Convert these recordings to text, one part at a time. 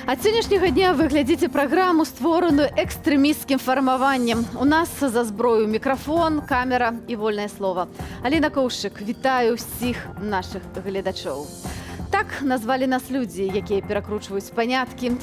Ад сённяшняга дня вы глядзіце праграму, створаную экстрэмісцкім фармаваннем. У нас за зброю мікрафон, камера і вольнае слова. Аліна Коўшчык, вітаю ўсіх нашых гледачоў. Так назвалі нас людзі, якія перакручваюць паняткі,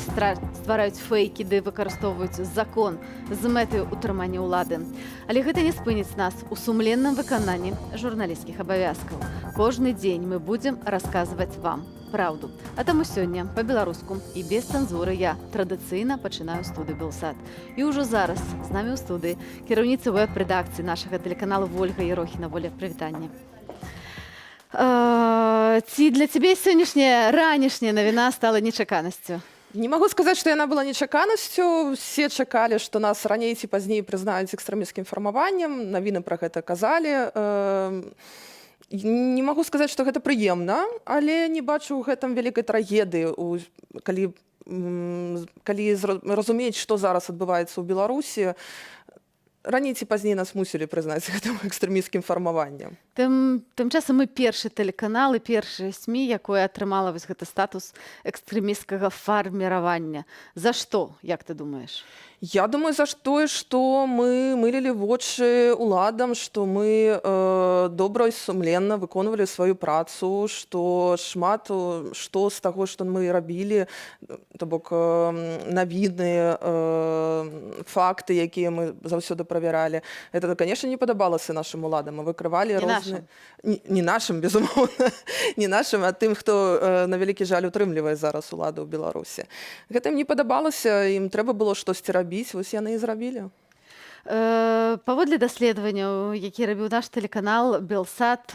ствараюць фэйкі ды выкарыстоўваюць закон з мэтай утрымання ўлады. Але гэта не спыніць нас у сумленным выкананні журналісцкіх абавязкаў. Кожны дзень мы будзем расказваць вам правду. А таму сёння па-беларуску і без цэнзуры я традыцыйна пачынаю студыю «Белсат». І ўжо зараз з намі ў студыі кіраўніца вэб-рэдакцыі нашага тэлеканалу Вольга Ерохіна. Воля, прывітанне. Ці для цябе сённяшняя ранішняя навіна стала нечаканасцю? Не могу сказать, что она была нечаканностью. Все чакали, что нас раней ці пазней признаюць экстрэмісцкім фармаваннем. Навіны пра гэта казалі. Не могу сказаць, што гэта прыемна, але не бачу ў гэтым вялікай трагедыі, калі разумець, што зараз адбываецца ў Беларусі. Раней ці пазней нас мусілі прызнаць гэтым экстрэмісцкім фармаваннем. Тым часам мы першы тэлеканал і першае СМІ, якое атрымала вось гэты статус экстрэмісцкага фарміравання. За што, як ты думаеш? Я думаю, за тое, што мы мылілі вочы ўладам, што мы добра і сумленна выконвалі сваю працу, што шмат што з таго, што мы рабілі, то бок навіны, факты, якія мы заўсёды правяралі, гэта, конечно, не падабалася нашым уладам. Мы выкрывалі розныя... Не нашым, безумоўна, не нашым, а тым, хто на вялікі жаль утрымлівае зараз уладу ў Беларусі. Гэта ім не падабалася, ім трэба было штосьці рабіць, вось яны і зрабілі. Паводле даследаванняў, які рабіў наш тэлеканал «Белсат»,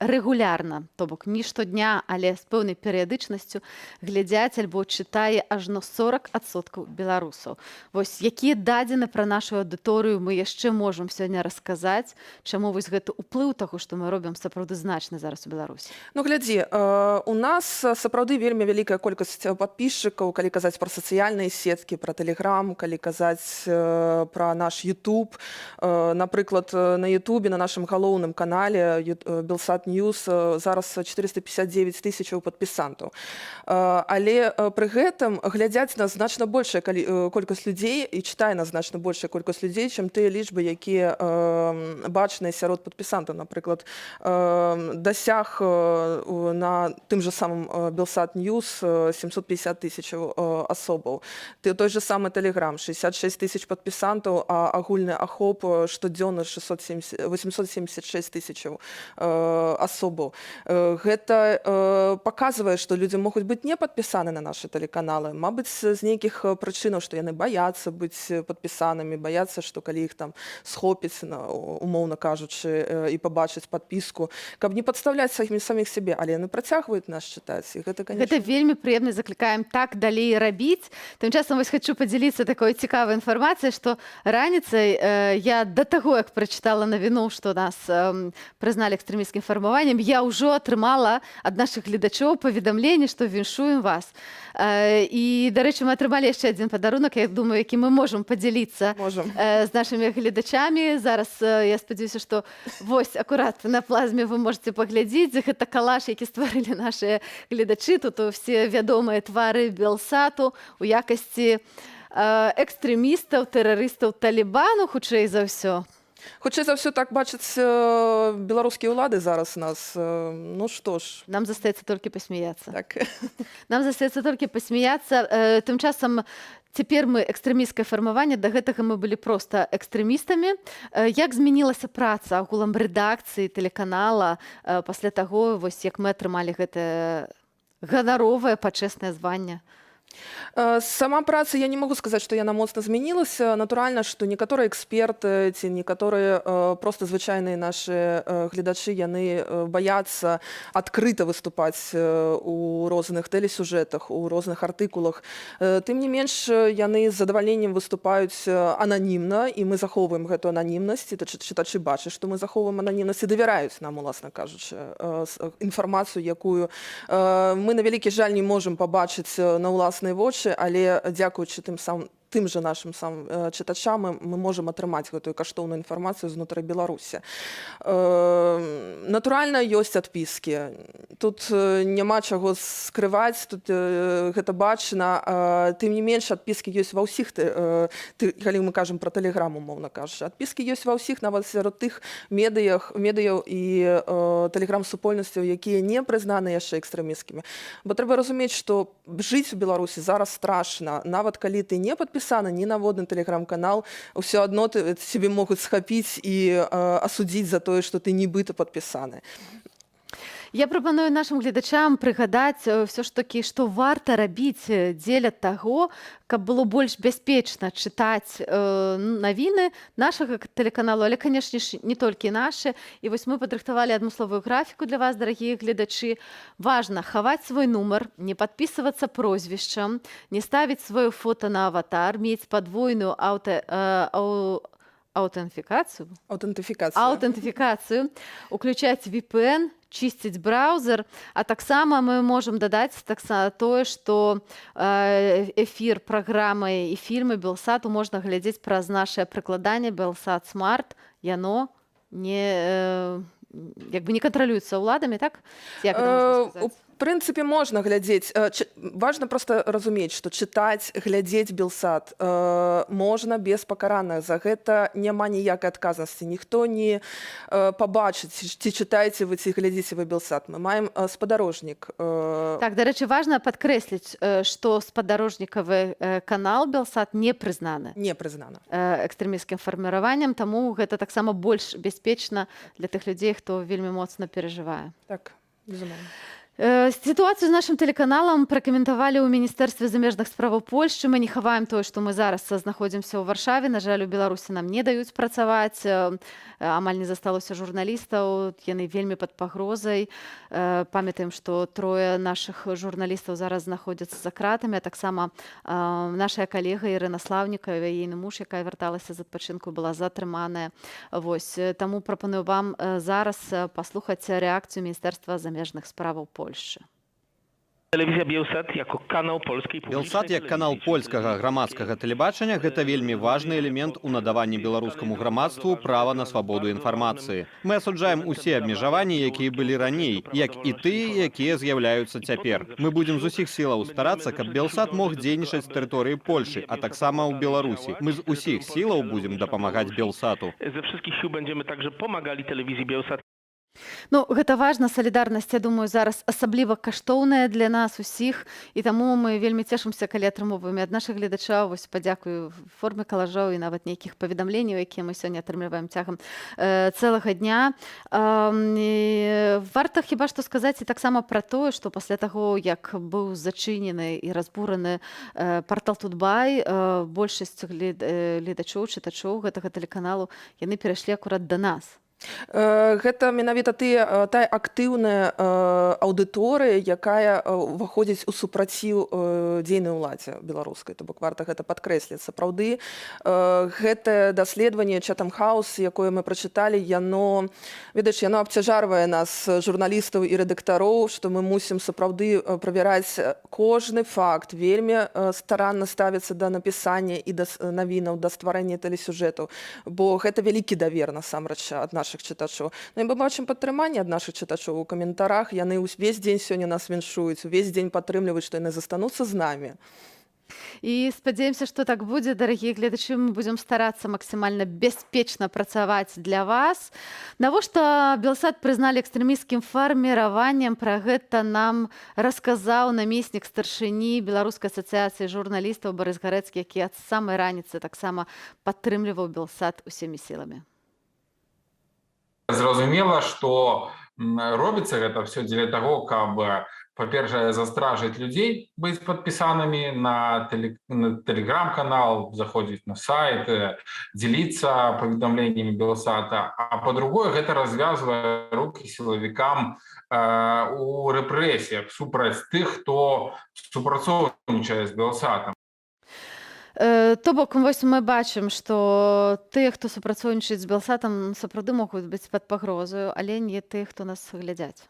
рэгулярна, то бок не штодня, але з пэўнай перыядычнасцю глядзяць альбо чытае ажно 40% беларусаў. Вось якія дадзены пра нашу аўдыторыю мы яшчэ можам сёння расказаць, чаму вось гэты ўплыў таго, што мы робім, сапраўды значны зараз у Беларусі? Ну, глядзі, у нас сапраўды вельмі вялікая колькасць падпісчыкаў, калі казаць пра сацыяльныя сеткі, пра Тэлеграм, калі казаць пра наш YouTube. Напрыклад, на YouTube, на нашым галоўным канале «Белсат Ньюс» зараз 459 тысячаў падпісантаў. Але пры гэтым глядзяць нас значна большая колькасць людзей і чытае нас значна большая колькасць людзей, чым тыя лічбы, якія бачныя сярод падпісантаў. Напрыклад, дасяг на тым жа самым «Белсат Ньюс» 750 тысячаў асобаў. Той же самы Тэлеграм, 66 тысяч падпісантаў, а агульны ахоп штодзённа 876 тысячаў асобаў. Гэта паказвае, што людзі могуць быць не падпісаны на нашы тэлеканалы. Мабыць, з нейкіх прычынаў, што яны баяцца быць падпісанымі, баяцца, што калі іх там схопіць, умоўна кажучы, і пабачыць падпіску, каб не падставляць саміх сябе, але яны працягваюць нас чытаць. І гэта, конечно... Гэта вельмі прыемна, заклікаем так далей рабіць. Тым часам вось хачу падзяліцца такой цікавай інфармацыяй, што раніцай я да таго, як прачытала навіну, што нас прызналі экстрэмісцкім фармаваннем, я ўжо атрымала ад нашых гледачоў паведамленне, што віншуем вас. І, дарэчы, мы атрымалі яшчэ адзін падарунак, я думаю, які мы можам падзяліцца з нашымі гледачамі. Зараз я спадзяюся, што вось акурат на плазме вы можете паглядзець. Гэта калаш, які стварылі нашыя гледачы. Тут усе вядомыя твары «Белсату» у якасці экстрэмістаў, тэрарыстаў Талібану, хутчэй за ўсё. Хутчэй за ўсё так бачаць беларускія ўлады зараз нас. Ну што ж. Нам застаецца толькі пасмяяцца. Так. Нам застаецца толькі пасмяяцца. Тым часам цяпер мы экстрэмісцкае фармаванне, да гэтага мы былі проста экстрэмістамі. Як змянілася праца агулам рэдакцыі тэлеканала пасля таго, вось як мы атрымалі гэтае ганаровае пачэснае званне? Сама праца, я не могу сказаць, што яна моцна змянілася. Натуральна, што некаторыя эксперты ці некаторыя проста звычайныя нашы гледачы, яны баяцца адкрыта выступаць у розных тэлесюжэтах, у розных артыкулах. Тым не менш, яны з задавальненнем выступаюць ананімна, і мы захоўваем гэту ананімнасць. Чытачы бачаць, што мы захоўваем ананімнасць і давяраюць нам, уласна кажучы, інфармацыю, якую мы на вялікі жаль не можам пабачыць на ўласныя вочы, але дзякуючы тым жа нашым чытачам мы можам атрымаць гэтую каштоўную інфармацыю знутры Беларусі. Натуральна, ёсць адпіскі. Тут няма чаго скрываць, тут гэта бачна. Тым не менш, адпіскі ёсць ва ўсіх, калі мы кажам пра Тэлеграм, умоўна кажучы. Адпіскі ёсць ва ўсіх, нават сярод тых медыяў і тэлеграм-супольнасцяў, якія не прызнаны яшчэ экстрэмісцкімі. Бо трэба разумець, што жыць у Беларусі зараз страшна. Нават калі ты не падпісаны ні на водны тэлеграм-канал, ўсё адно цябе могуць схапіць і асудзіць за тое, што ты нібыта падпісаны. Я прапаную нашым гледачам прыгадаць ўсё ж такі, што варта рабіць дзеля таго, каб было больш бяспечна чытаць навіны нашага тэлеканалу, але, канешне ж, не толькі нашы. І вось мы падрыхтавалі адмысловую графіку для вас, дарагія гледачы. Важна хаваць свой нумар, не падпісвацца прозвішчам, не ставіць сваё фота на аватар, мець падвойную аутэнтыфікацыю, уключаць VPN, чысціць браузер, а таксама мы можам дадаць тое, што эфір праграмы і фільмы Белсату можна глядзець праз нашае прыкладанне Белсат Смарт. Яно не кантралюецца ўладамі, так? Як гэта можна сказаць? В прынцыпе, можна глядзець. Важна проста разумець, што чытаць, глядзець Белсат можна без пакарання. За гэта няма ніякай адказнасці. Ніхто не пабачыць, ці чытаеце вы, ці глядзіце вы Белсат. Мы маем спадарожнік. Так, дарэчы, важна падкрэсліць, што спадарожнікавы канал Белсат не прызнаны. Не прызнана. Экстрэмісцкім фарміраваннем, таму гэта таксама больш бяспечна для тых людзей, хто вельмі моцна перажывае. Так, безумоўна. Сітуацыю з нашым тэлеканалам пракаментавалі ў Міністэрстве замежных справаў Польшчы. Мы не хаваем тое, што мы зараз знаходзімся ў Варшаве. На жаль, у Беларусі нам не даюць працаваць. Амаль не засталося журналістаў. Яны вельмі пад пагрозай. Памятаем, што 3 нашых журналістаў зараз знаходзяцца за кратамі. А таксама наша калега Ірына Слаўнікава, яе муж, якая вярталася з адпачынку, была затрыманая. Таму прапаную вам зараз паслухаць рэакцыю Міністэрства замежных справаў Польшчы. Telewizja Bielsat jako kanał polskiej Белсат як канал польскага грамадскага тэлебачання гэта вельмі важны элемент у надаванні беларускаму грамадству права на свабоду інфармацыі. Мы асуджаем усе абмежаванні, якія былі раней, як і тыя, якія з'яўляюцца цяпер. Мы будзем з усіх сілаў старацца, каб Белсат мог дзейнічаць з тэрыторыі Польшы, а таксама ў Беларусі. Мы з усіх сілаў будзем дапамагаць Белсату. Ze wszystkich sił będziemy także pomagali telewizji Bielsat. Гэта важна, салідарнасць, я думаю, зараз асабліва каштоўная для нас усіх, і таму мы вельмі цешымся, калі атрымоўваем ад нашых гледачаў, падзякую, в форме калажоў і нават нейкіх паведамленняў, якія мы сёння атрымліваем цягам цэлага дня. Варта хіба што сказаць і таксама пра тое, што пасля таго, як быў зачынены і разбураны партал Тутбай, большасць гледачоў, чытачоў гэтага тэлеканалу, яны перайшлі акурат да нас. Гэта менавіта тая актыўная аўдыторыя, якая ўваходзіць у супраціў дзейнай уладзе беларускай. То бок варта гэта падкрэсліць. Сапраўды, гэтае даследаванне Chatham House, якое мы прачыталі, яно абцяжарвае нас, журналістаў і рэдактароў, што мы мусім сапраўды правяраць кожны факт, вельмі старанна ставіцца да напісання і да навінаў, да стварэння тэлесюжэтаў, бо гэта вялікі давер насамрэч ад нашых чытачоў. І мы бачым падтрыманне ад нашых чытачоў у каментарах. Яны ўвесь дзень сёння нас віншуюць, увесь дзень падтрымліваюць, што яны застануцца з намі. І спадзяемся, што так будзе, дарагія гледачы, мы будзем старацца максімальна бяспечна працаваць для вас. Навошта Белсат прызналі экстрэмісцкім фарміраваннем? Пра гэта нам расказаў намеснік старшыні Беларускай асацыяцыі журналістаў Барыс Гарэцкі, які ад самай раніцы таксама падтрымліваў Белсат усімі сіламі. Зразумела, што робіцца гэта ўсё дзеля таго, каб, па-першае, застражыць людзей, быць падпісанымі на тэлеграм-канал, заходзіць на сайт, дзеліцца паведамленнямі Белсата, а па-другое, гэта развязвае рукі сілавікам у рэпрэсіях супраць тых, хто супрацоўнічае з Белсатам. То бок, вось мы бачым, што тыя, хто супрацоўнічаюць з Белсатам, сапраўды могуць быць пад пагрозаю, але не тыя, хто нас глядзяць.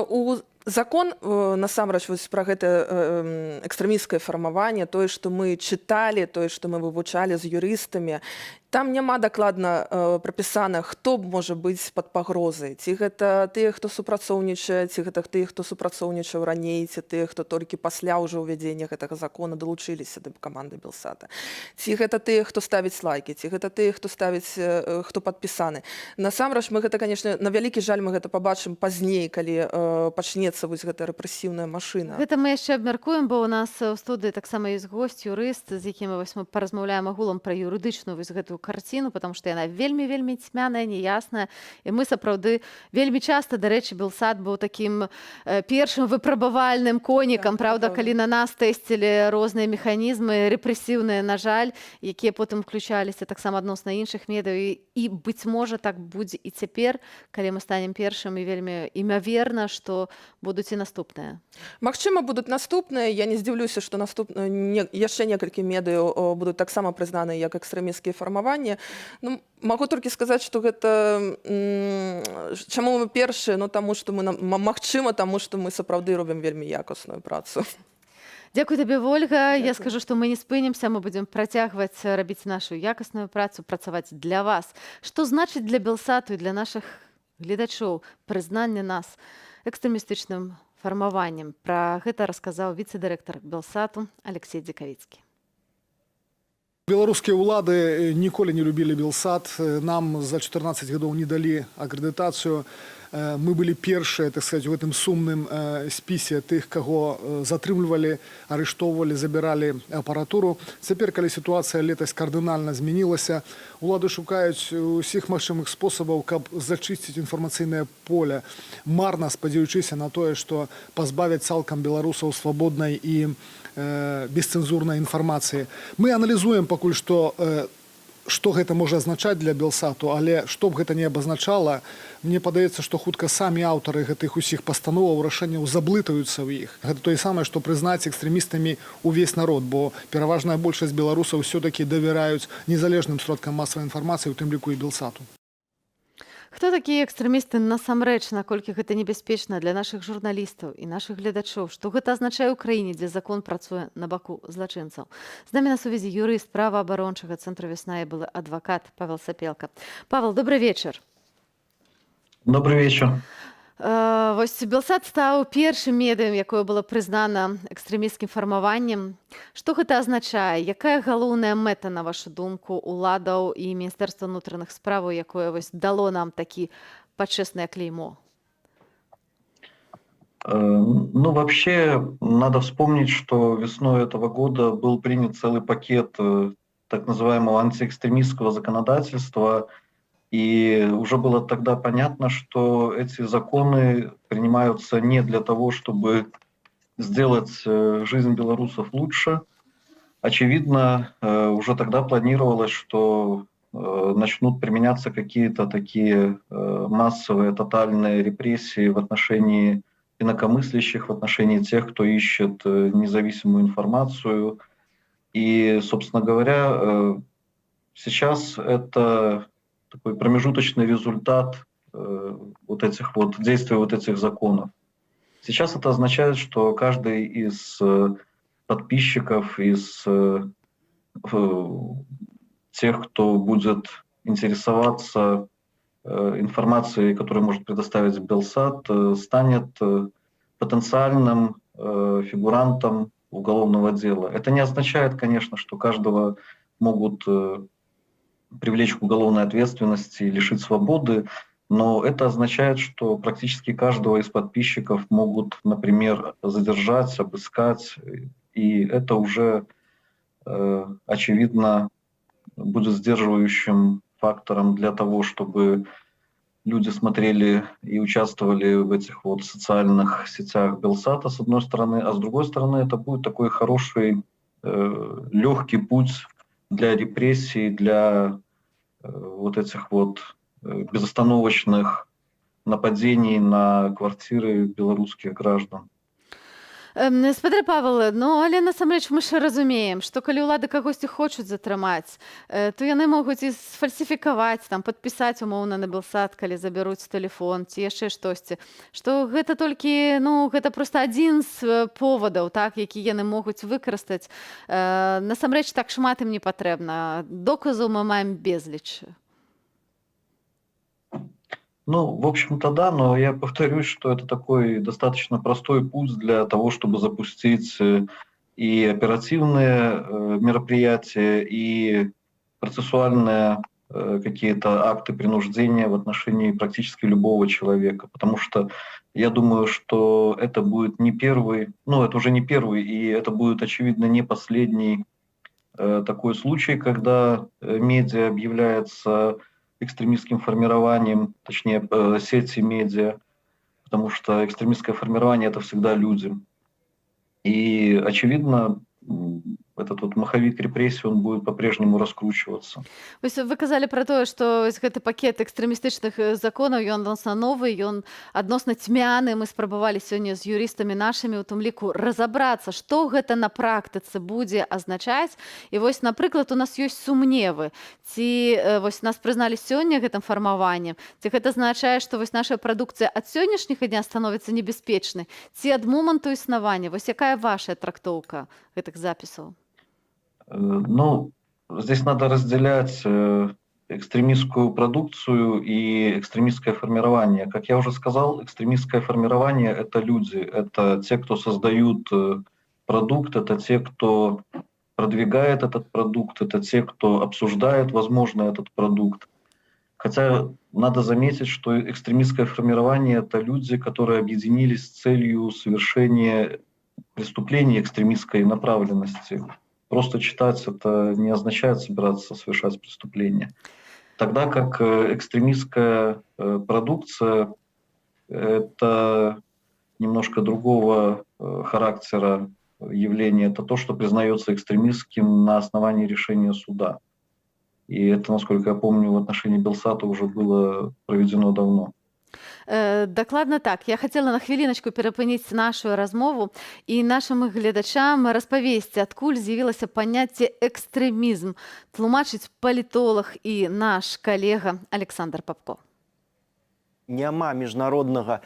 У Закон насамрэч вось пра гэта экстрэмісцкае фармаванне, тое, што мы чыталі, тое, што мы вывучалі з юрыстамі, там няма дакладна прапісана, хто можа быць пад пагрозай. Ці гэта тыя, хто супрацоўнічае, ці гэта тыя, хто супрацоўнічаў раней, ці тыя, хто толькі пасля ўжо ўвядзення гэтага закона далучыліся да каманды Белсата. Ці гэта тыя, хто ставіць лайкі, ці гэта тыя, хто ставіць, хто падпісаны. Насамрэч мы гэта, канешне, на вялікі жаль мы гэта пабачым пазней, калі пачнецца вось гэта рэпрэсіўная машына. Гэта мы яшчэ абмяркуем, бо ў нас у студыі таксама ёсць госць, юрыст, з якім мы паразмаўляем агулам пра юрыдычную вось гэтую карціну, потому што яна вельмі цьмяная, неясная. І мы сапраўды вельмі часта, дарэчы, Белсат быў такім першым выпрабавальным конікам, правда, калі на нас тэсцілі розныя механізмы рэпрэсіўныя, на жаль, якія потым включаліся таксама адносна іншых медыяў. І быць можа, так будзе і цяпер, калі мы станем першым, і вельмі імаверна, што будуць і наступныя. Магчыма, будуць наступныя. Я не здзіўлюся, што яшчэ некалькі медыяў будуць таксама прызнаны як экстрэмісцкія фармаванні. Ну, магу толькі сказаць, што гэта чаму мы першыя, ну таму што мы магчыма, таму што мы сапраўды робім вельмі якасную працу. Дзякуй табе, Вольга. Я скажу, што мы не спынімся, мы будзем працягваць рабіць нашу якасную працу, працаваць для вас. Што значыць для Белсату і для нашых гледачоў прызнанне нас экстрэмістычным фармаваннем? Пра гэта расказаў віцэ-дырэктар Белсату Алексей Дзекавіцкі. Беларускія ўлады ніколі не любілі Белсат. Нам за 14 гадоў не далі акрэдытацыю. Мы былі першыя, так сказать, у гэтым сумным спісе тых, каго затрымлівалі, арыштоўвалі, забіралі апаратуру. Цяпер, калі сітуацыя летась кардынальна змянілася, улады шукаюць усіх магчымых спосабаў, каб зачысціць інфармацыйнае поле, марна спадзяючыся на тое, што пазбавяць цалкам беларусаў свабоднай і бесцэнзурнай інфармацыі. Мы аналізуем пакуль што, што гэта можа азначаць для Белсату, але што б гэта не абазначала, мне падаецца, што хутка самі аўтары гэтых усіх пастановаў, рашэнняў заблытаюцца ў іх. Гэта тое самае, што прызнаць экстрэмістамі увесь народ, бо пераважная большасць беларусаў ўсё-такі давяраюць незалежным сродкам масавай інфармацыі, у тым ліку і Белсату. Хто такія экстрэмісты насамрэч, наколькі гэта небяспечна для нашых журналістаў і нашых гледачоў? Што гэта азначае ў краіне, дзе закон працуе на баку злачынцаў? З намі на сувязі юрыст праваабарончага цэнтру «Вясна» і былы адвакат Павел Сапелка. Павел, добрый вечар. Добрый вечер. Вось Белсат стаў першым медыям, якое было прызнана экстрэмісцкім фармаваннем. Што гэта азначае? Якая галоўная мэта, на вашу думку, уладаў і Міністэрства ўнутраных справаў, якое вось дало нам такі пачэснае клеймо? Ну, вообще, надо вспомнить, что весной этого года был принят целый пакет так называемого антиэкстремистского законодательства. И уже было тогда понятно, что эти законы принимаются не для того, чтобы сделать жизнь белорусов лучше. Очевидно, уже тогда планировалось, что начнут применяться какие-то такие массовые, тотальные репрессии в отношении инакомыслящих, в отношении тех, кто ищет независимую информацию. И, собственно говоря, сейчас это такой промежуточный результат вот этих вот действий вот этих законов. Сейчас это означает, что каждый из подписчиков, из тех, кто будет интересоваться информацией, которую может предоставить Белсат, станет потенциальным фигурантом уголовного дела. Это не означает, конечно, что каждого могут привлечь к уголовной ответственности и лишить свободы, но это означает, что практически каждого из подписчиков могут, например, задержать, обыскать, и это уже, очевидно, будет сдерживающим фактором для того, чтобы люди смотрели и участвовали в этих вот социальных сетях Белсата, с одной стороны, а с другой стороны, это будет такой хороший, легкий путь для репрессий, для вот этих вот безостановочных нападений на квартиры белорусских граждан. Спадар Павел, ну але насамрэч мы ж разумеем, што калі ўлады кагосьці хочуць затрымаць, то яны могуць і сфальсіфікаваць, там падпісаць умоўна на Белсат, калі забяруць тэлефон ці яшчэ штосьці. Што гэта толькі, ну, гэта проста адзін з повадаў, так, які яны могуць выкарыстаць. Насамрэч так шмат ім не патрэбна. Доказаў мы маем безліч. Ну, в общем-то, да, но я повторюсь, что это такой достаточно простой путь для того, чтобы запустить и оперативные мероприятия, и процессуальные какие-то акты принуждения в отношении практически любого человека. Потому что я думаю, что это будет не первый, ну, это уже не первый, и это будет, очевидно, не последний такой случай, когда медиа объявляется экстремистским формированием, точнее, сети медиа, потому что экстремистское формирование – это всегда люди. И, очевидно, этот вот маховик репрессий, он будет по-прежнему раскручиваться. Вось вы казалі пра тое, што вось гэты пакет экстрэмістычных законаў, ён адносна новы, ён адносна цьмяны. Мы спрабавалі сёння з юрыстамі нашымі, у тым ліку, разабрацца, што гэта на практыцы будзе азначаць. І вось, напрыклад, у нас ёсць сумневы. Ці вось нас прызналі сёння гэтым фармаваннем, ці гэта азначае, што вось наша прадукцыя ад сённяшняга дня становіцца небяспечнай, ці ад моманту існавання? Вось якая ваша трактоўка гэтых запісаў? Ну, здесь надо разделять экстремистскую продукцию и экстремистское формирование. Как я уже сказал, экстремистское формирование – это люди, это те, кто создают продукт, это те, кто продвигает этот продукт, это те, кто обсуждает, возможно, этот продукт. Хотя надо заметить, что экстремистское формирование – это люди, которые объединились с целью совершения преступлений экстремистской направленности. Просто читать это не означает собираться совершать преступления. Тогда как экстремистская продукция – это немножко другого характера явление. Это то, что признается экстремистским на основании решения суда. И это, насколько я помню, в отношении Белсата уже было проведено давно. Дакладна так. Я хацела на хвіліначку перапыніць нашу размову і нашым гледачам распавесці, адкуль з'явілася паняцце экстрэмізм. Тлумачыць палітолог і наш калега Александр Папко. Няма міжнароднага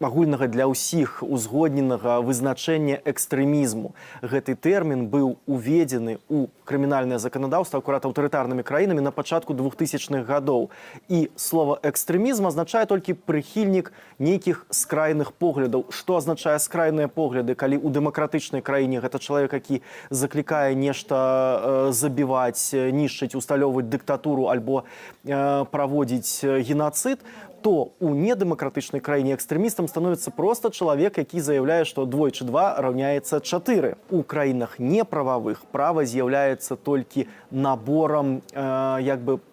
агульнага для ўсіх узгодненага вызначэння экстрэмізму. Гэты тэрмін быў уведзены ў крымінальнае заканадаўства акурат аўтарытарнымі краінамі на пачатку 2000-х гадоў. І слова экстрэмізм азначае толькі прыхільнік нейкіх скрайных поглядаў. Што азначае скрайныя погляды, калі ў дэмакратычнай краіне гэта чалавек, які заклікае нешта забіваць, нішчыць, усталёўваць дыктатуру альбо праводзіць геноцид, то у недемократичной краине экстремистом становится просто человек, который заявляет, что 2 + 2 равняется 4. У краинах неправовых право з'является только набором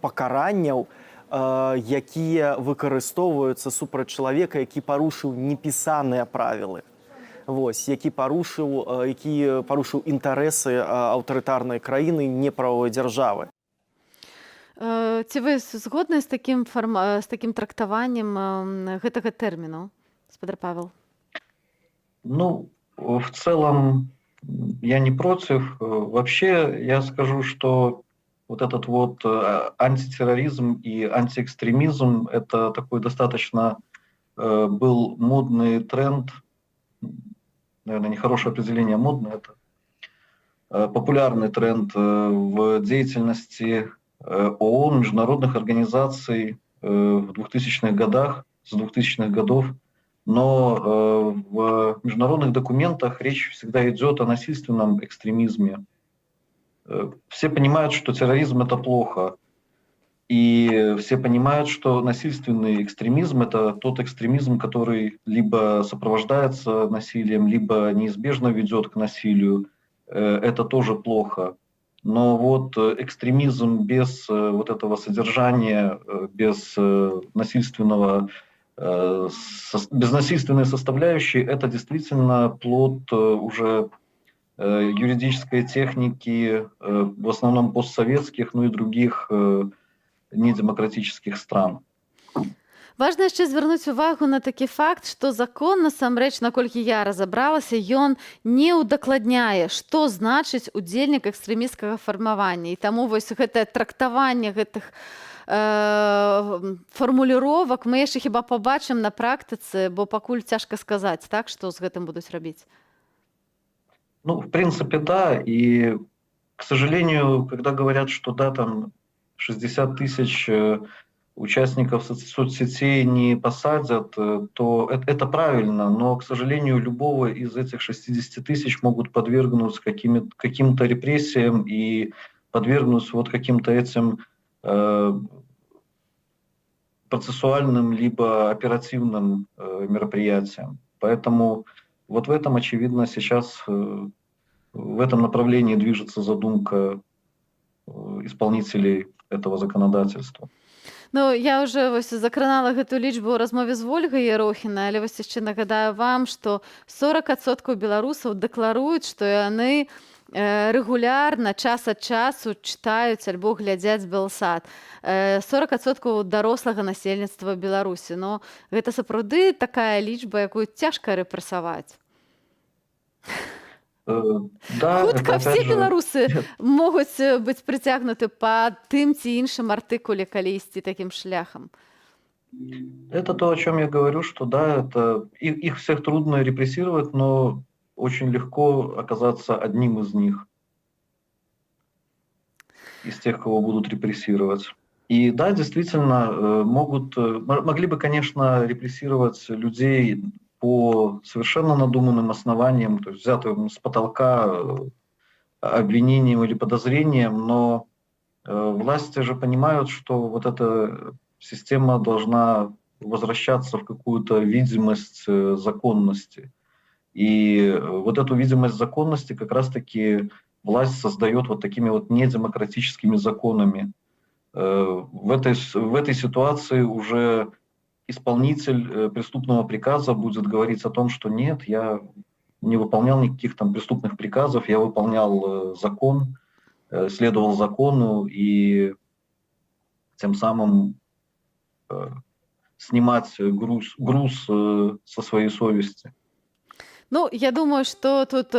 покаранняў, якія выкарыстоўваюцца супраць чалавека, які парушыў непісаныя правілы. Вось, які парушыў інтарэсы аўтарытарнай краіны, неправовай дзяржавы. Ці вы згодны з такім трактаваннем гэтага тэрміну, спадар Павел? Ну, в целом, я не против. Вообще, я скажу, что вот этот вот антитерроризм и антиэкстремизм – это такой достаточно был модный тренд, наверное, нехорошее определение, модный – это популярный тренд в деятельности ООН, международных организаций в 2000-х годах, с 2000-х годов, но в международных документах речь всегда идет о насильственном экстремизме. Все понимают, что терроризм – это плохо, и все понимают, что насильственный экстремизм – это тот экстремизм, который либо сопровождается насилием, либо неизбежно ведет к насилию. Это тоже плохо. Но вот экстремизм без вот этого содержания, без насильственной составляющей, это действительно плод уже юридической техники, в основном постсоветских, ну и других недемократических стран. Важна яшчэ звярнуць увагу на такі факт, што закон насамрэч, наколькі я разабралася, ён не ўдакладняе, што значыць удзельнік экстрэмісцкага фармавання. І таму вось гэтае трактаванне гэтых фармуліровак мы яшчэ хіба пабачым на практыцы, бо пакуль цяжка сказаць, так, што з гэтым будуць рабіць. Ну, в принципе, да. И, к сожалению, когда говорят, что да, там 60 тысяч участников соцсетей не посадят, то это правильно, но, к сожалению, любого из этих 60 тысяч могут подвергнуть каким-то репрессиям и подвергнуть вот каким-то этим процессуальным либо оперативным мероприятиям. Поэтому вот в этом, очевидно, сейчас в этом направлении движется задумка исполнителей этого законодательства. Ну, я вже ось закранала гэту лічбу ў размове з Вольгай Ерохінай, але вось яшчэ нагадаю вам, што 40% беларусаў дэкларуюць, што яны рэгулярна, час ад часу чытаюць альбо глядзяць Белсат. 40% дарослага насельніцтва Беларусі. Ну, гэта сапраўды такая лічба, якую цяжка рэпрэсаваць. Да, Хутка это, все опять же, беларусы могуць быць прыцягнуты па тым ці іншым артыкуле, калі ісці такім шляхам. это то, о чем я говорю, что да, это их всех трудно репрессировать, но очень легко оказаться одним из них, из тех, кого будут репрессировать. И да, действительно, могли бы, конечно, репрессировать людей по совершенно надуманным основаниям, то есть взятым с потолка обвинением или подозрением, но власти же понимают, что вот эта система должна возвращаться в какую-то видимость законности. И вот эту видимость законности как раз-таки власть создает вот такими вот недемократическими законами. В этой ситуации уже исполнитель преступного приказа будет говорить о том, что нет, я не выполнял никаких там преступных приказов, я выполнял закон, следовал закону, и тем самым снимать груз со своей совести. Ну, я думаю, што тут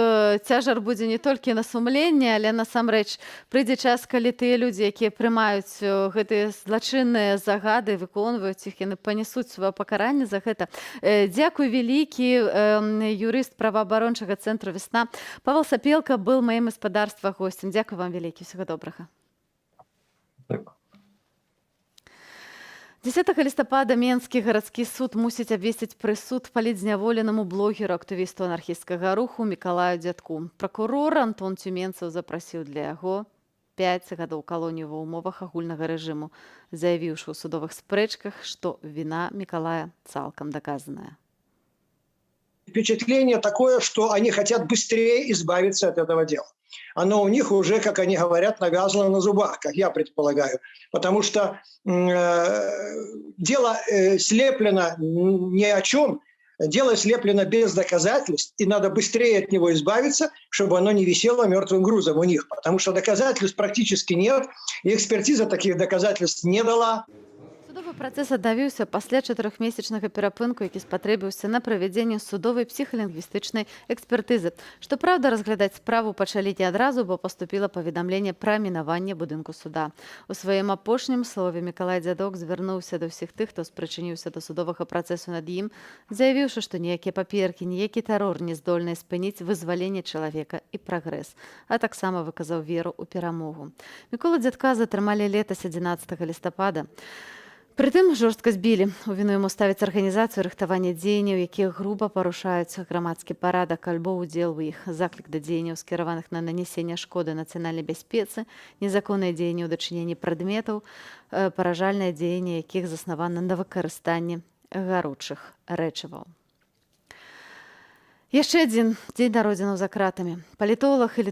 цяжар будзе не толькі на сумленне, але насамрэч прыйдзе час, калі тыя людзі, якія прымаюць гэтыя злачынныя загады, выконваюць іх, яны панесуць сваё пакаранне за гэта. Дзякуй вялікі, юрыст праваабарончага цэнтру «Весна». Павел Сапелка был маім гаспадарства госцем. Дзякуй вам вялікі, усяго добрага. Так. 10 лістапада Менскі гарадскі суд мусіць абвесціць прысуд палітзняволенаму блогеру актывісту анархісцкага руху Мікалаю Дзядку. Пракурор Антон Цюменцаў запрасіў для яго 5 гадоў калонію ва ўмовах агульнага рэжыму, заявіўшы ў судовых спрэчках, што віна Мікалая цалкам даказаная. Впечатление такое, что они хотят быстрее избавиться от этого дела. Оно у них уже, как они говорят, навязано на зубах, как я предполагаю. Потому что дело слеплено ни о чем, дело слеплено без доказательств, и надо быстрее от него избавиться, чтобы оно не висело мертвым грузом у них. Потому что доказательств практически нет, и экспертиза таких доказательств не дала. Судовы працэс аднавіўся пасля 4-месячнага перапынку, які спатрэбіўся на правядзенне судовай псіхалінгвістычнай экспертызы. Што праўда, разглядаць справу пачалі не адразу, бо паступіла паведамленне пра мінаванне будынку суда. У сваім апошнім слове Мікалай Дзядок звярнуўся да ўсіх тых, хто спрычыніўся да судовага працэсу над ім, заявіўшы, што ніякія паперкі, ніякі тэрор не здольны спыніць вызваленне чалавека і прагрэс, а таксама выказаў веру ў перамогу. Міколу Дзядка затрымалі летась 11 лістапада. Прытым жорстка збілі. У віну яму ставяць арганізацыю рыхтавання дзеянняў, якія груба парушаюць грамадскі парадак альбо ўдзел у іх, заклік да дзеянняў, скіраваных на нанясенне шкоды нацыянальнай бяспецы, незаконныя дзеянні ў дачыненні прадметаў, паражальныя дзеянні, якіх заснаваны на выкарыстанні гаручых рэчываў. Яшчэ адзін дзень народзінаў за кратамі. Палітолог і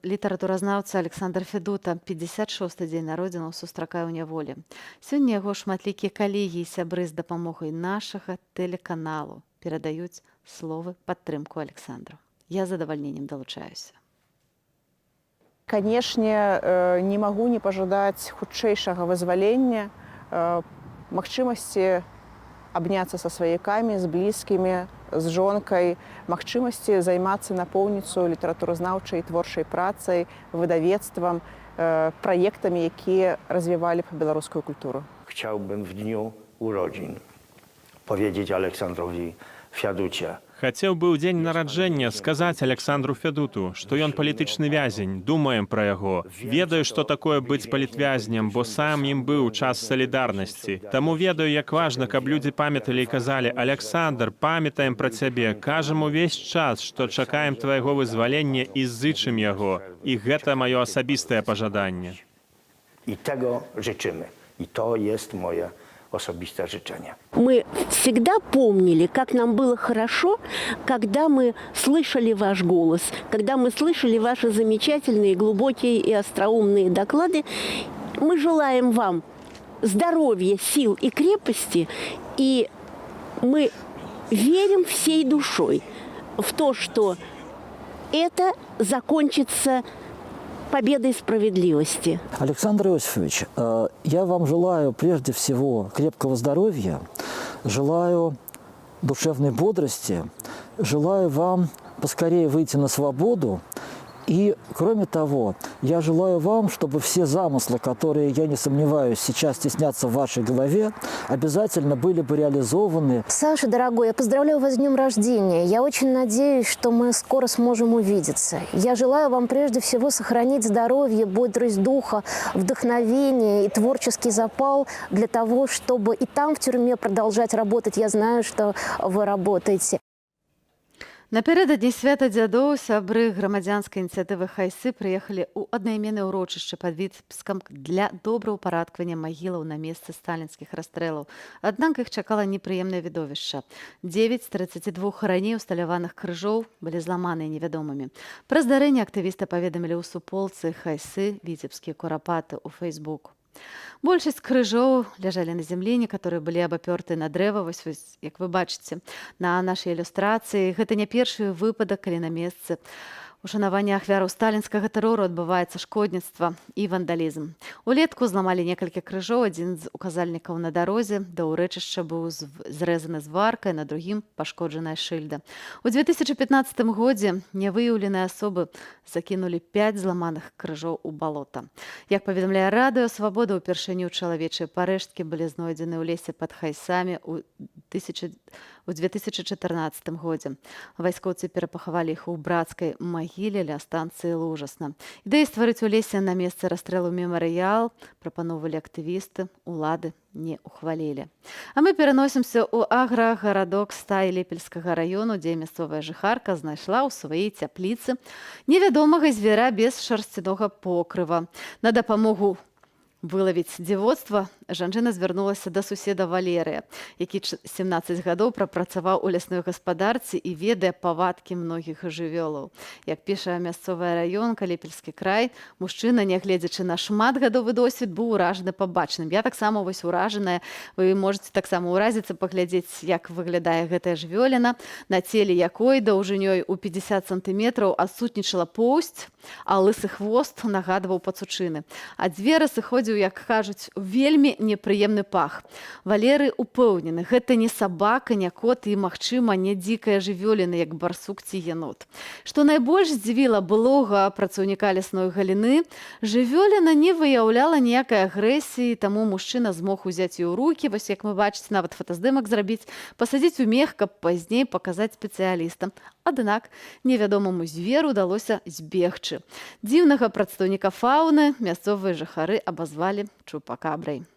літаратуразнаўца Александр Федута 56-й дзень народзінаў сустракае ў няволі. Сёння яго шматлікія калегі і сябры з дапамогай нашага тэлеканалу перадаюць словы падтрымку Александру. Я з задавальненнем далучаюся. Канешне, не магу не пажадаць хутчэйшага вызвалення, магчымасці абняцца са сваякамі, з блізкімі, з жонкай, магчымасці займацца напоўніцу літаратуразнаўчай, творчай працай, выдавецтвам, праектамі, якія развівалі б беларускую культуру. Chciałbym w dniu urodzin powiedzieć Aleksandrowi Fiaducie. Хацеў бы ў дзень нараджэння сказаць Александру Фядуту, што ён палітычны вязень, думаем пра яго. Ведаю, што такое быць палітвязнем, бо сам ім быў у час салідарнасці. Таму ведаю, як важна, каб людзі памяталі і казалі: «Александр, памятаем пра цябе, кажам увесь час, што чакаем твайго вызвалення і зычым яго». І гэта маё асабістае пажаданне. I tego życzymy. I to jest moje osobiste życzenie. Мы всегда помнили, как нам было хорошо, когда мы слышали ваш голос, когда мы слышали ваши замечательные, глубокие и остроумные доклады. Мы желаем вам здоровья, сил и крепости, и мы верим всей душой в то, что это закончится победой справедливости. Александр Иосифович, я вам желаю прежде всего крепкого здоровья, желаю душевной бодрости, желаю вам поскорее выйти на свободу. И, кроме того, я желаю вам, чтобы все замыслы, которые, я не сомневаюсь, сейчас теснятся в вашей голове, обязательно были бы реализованы. Саша, дорогой, я поздравляю вас с днем рождения. Я очень надеюсь, что мы скоро сможем увидеться. Я желаю вам прежде всего сохранить здоровье, бодрость духа, вдохновение и творческий запал для того, чтобы и там в тюрьме продолжать работать. Я знаю, что вы работаете. Напярэдадні свята дзядоў сябры грамадзянскай ініцыятывы «Хайсы» прыехалі ў аднайменнае ўрочышча пад Віцебскам для добраўпарадкавання магілаў на месцы сталінскіх расстрэлаў. Аднак іх чакала непрыемнае відовішча. 9 з 32 раней усталяваных крыжоў былі зламаныя невядомымі. Пра здарэнне актывісты паведамілі ў суполцы «Хайсы» віцебскія курапаты ў Фейсбуку. Большасць крыжоў ляжалі на зямлі, некаторыя былі абапёрты на дрэва. Вось, як вы бачыце на нашай ілюстрацыі, гэта не першы выпадак, калі на месцы ушанавання ахвяраў сталінскага тэрору адбываецца шкодніцтва і вандалізм. Улетку зламалі некалькі крыжоў, адзін з указальнікаў на дарозе да ўрэчышча быў зрэзаны зваркай, на другім пашкоджаная шыльда. У 2015 годзе нявыяўленыя асобы закінулі 5 зламаных крыжоў у балота. Як паведамляе радыё «Свабода», упершыню чалавечыя парэшткі былі знойдзены ў лесе пад Хайсамі ў 2014 годзе. Вайскоўцы перапахавалі іх у брацкай магіле ля станцыі Лужасна. Ідэю стварыць у лесе на месцы расстрэлу мемарыял прапаноўвалі актывісты, улады не ухвалілі. А мы пераносімся ў аграгарадок Стай Лепельскага раёну, дзе мясцовая жыхарка знайшла ў сваёй цяпліцы невядомага звера без шарсцянога покрыва. На дапамогу вылавіць дзівоцтва жанчына звярнулася да суседа Валерыя, які 17 гадоў прапрацаваў у лясной гаспадарцы і ведае павадкі многіх жывёлаў. Як піша мясцовая раёнка, Лепельскі край, мужчына, нягледзячы на шмат гадовы досвед, быў уражаны пабачаным. Я таксама вось уражаная. Вы можете таксама ўразіцца, паглядзець, як выглядае гэтая жывёліна, на целе якой даўжынёй у 50 сантыметраў адсутнічала поўсць, а лысы хвост нагадваў пацучыны. А звера сыходзіў, як кажуць, вельмі непрыемны пах. Валерый упэўнены, гэта не сабака, не кот і, магчыма, не дзікая жывёліна, як барсук ці енот. Што найбольш здзівіла былога працаўніка лясной галіны, жывёліна не выяўляла ніякай агрэсіі, таму мужчына змог узяць ёй у рукі, вось як вы бачыце, нават фотаздымак зрабіць, пасадзіць у мех, каб пазней паказаць спецыялістам. Аднак невядомаму зверу удалося збегчы. Дзіўнага прадстаўніка фауны мясцовыя жыхары абазвалі чупакабрай.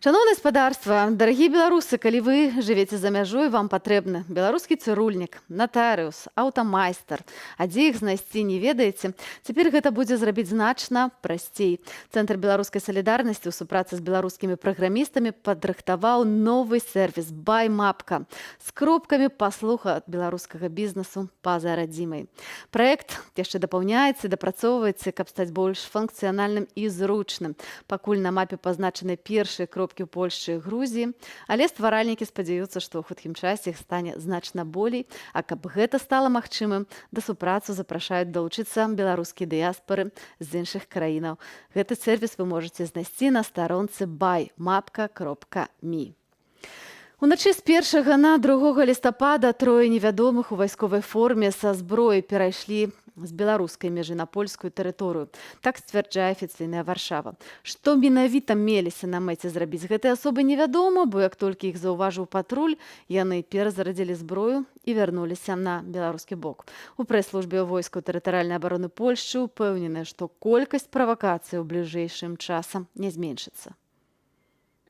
Шановне гаспадарства, дарагія беларусы, калі вы жывеце за мяжой, вам патрэбны беларускі цырульнік, натарыус, аўтамайстар. А дзе іх знайсці, не ведаеце? Цяпер гэта будзе зрабіць значна прасцей. Цэнтр беларускай салідарнасці ў супрацы з беларускімі праграмістамі падрыхтаваў новы сервіс «Баймапка» з кропкамі паслуг ад беларускага бізнесу па-за радзімай. Праект яшчэ дапаўняецца і дапрацоўваецца, каб стаць больш функцыянальным і зручным. Пакуль на мапе пазначаны першыя кропкі ў Польшчы і Грузіі, але стваральнікі спадзяюцца, што ў хуткім часе іх стане значна болей, а каб гэта стала магчымым, да супрацу запрашаюць далучыцца беларускія дыяспары з іншых краінаў. Гэты сервіс вы можаце знайсці на старонцы buymapka.me. Уначы з 1 на 2 лістапада трое невядомых у вайсковай форме са зброяй перайшлі з беларускай мяжы на польскую тэрыторыю. Так сцвярджае афіцыйная Варшава. Што менавіта меліся на мэце зрабіць гэтыя асобы невядома, бо як толькі іх заўважыў патруль, яны перазарадзілі зброю і вярнуліся на беларускі бок. У прэс-службе войскаў тэрытарыяльнай абароны Польшчы ўпэўненыя, што колькасць правакацый у бліжэйшым часам не зменшыцца.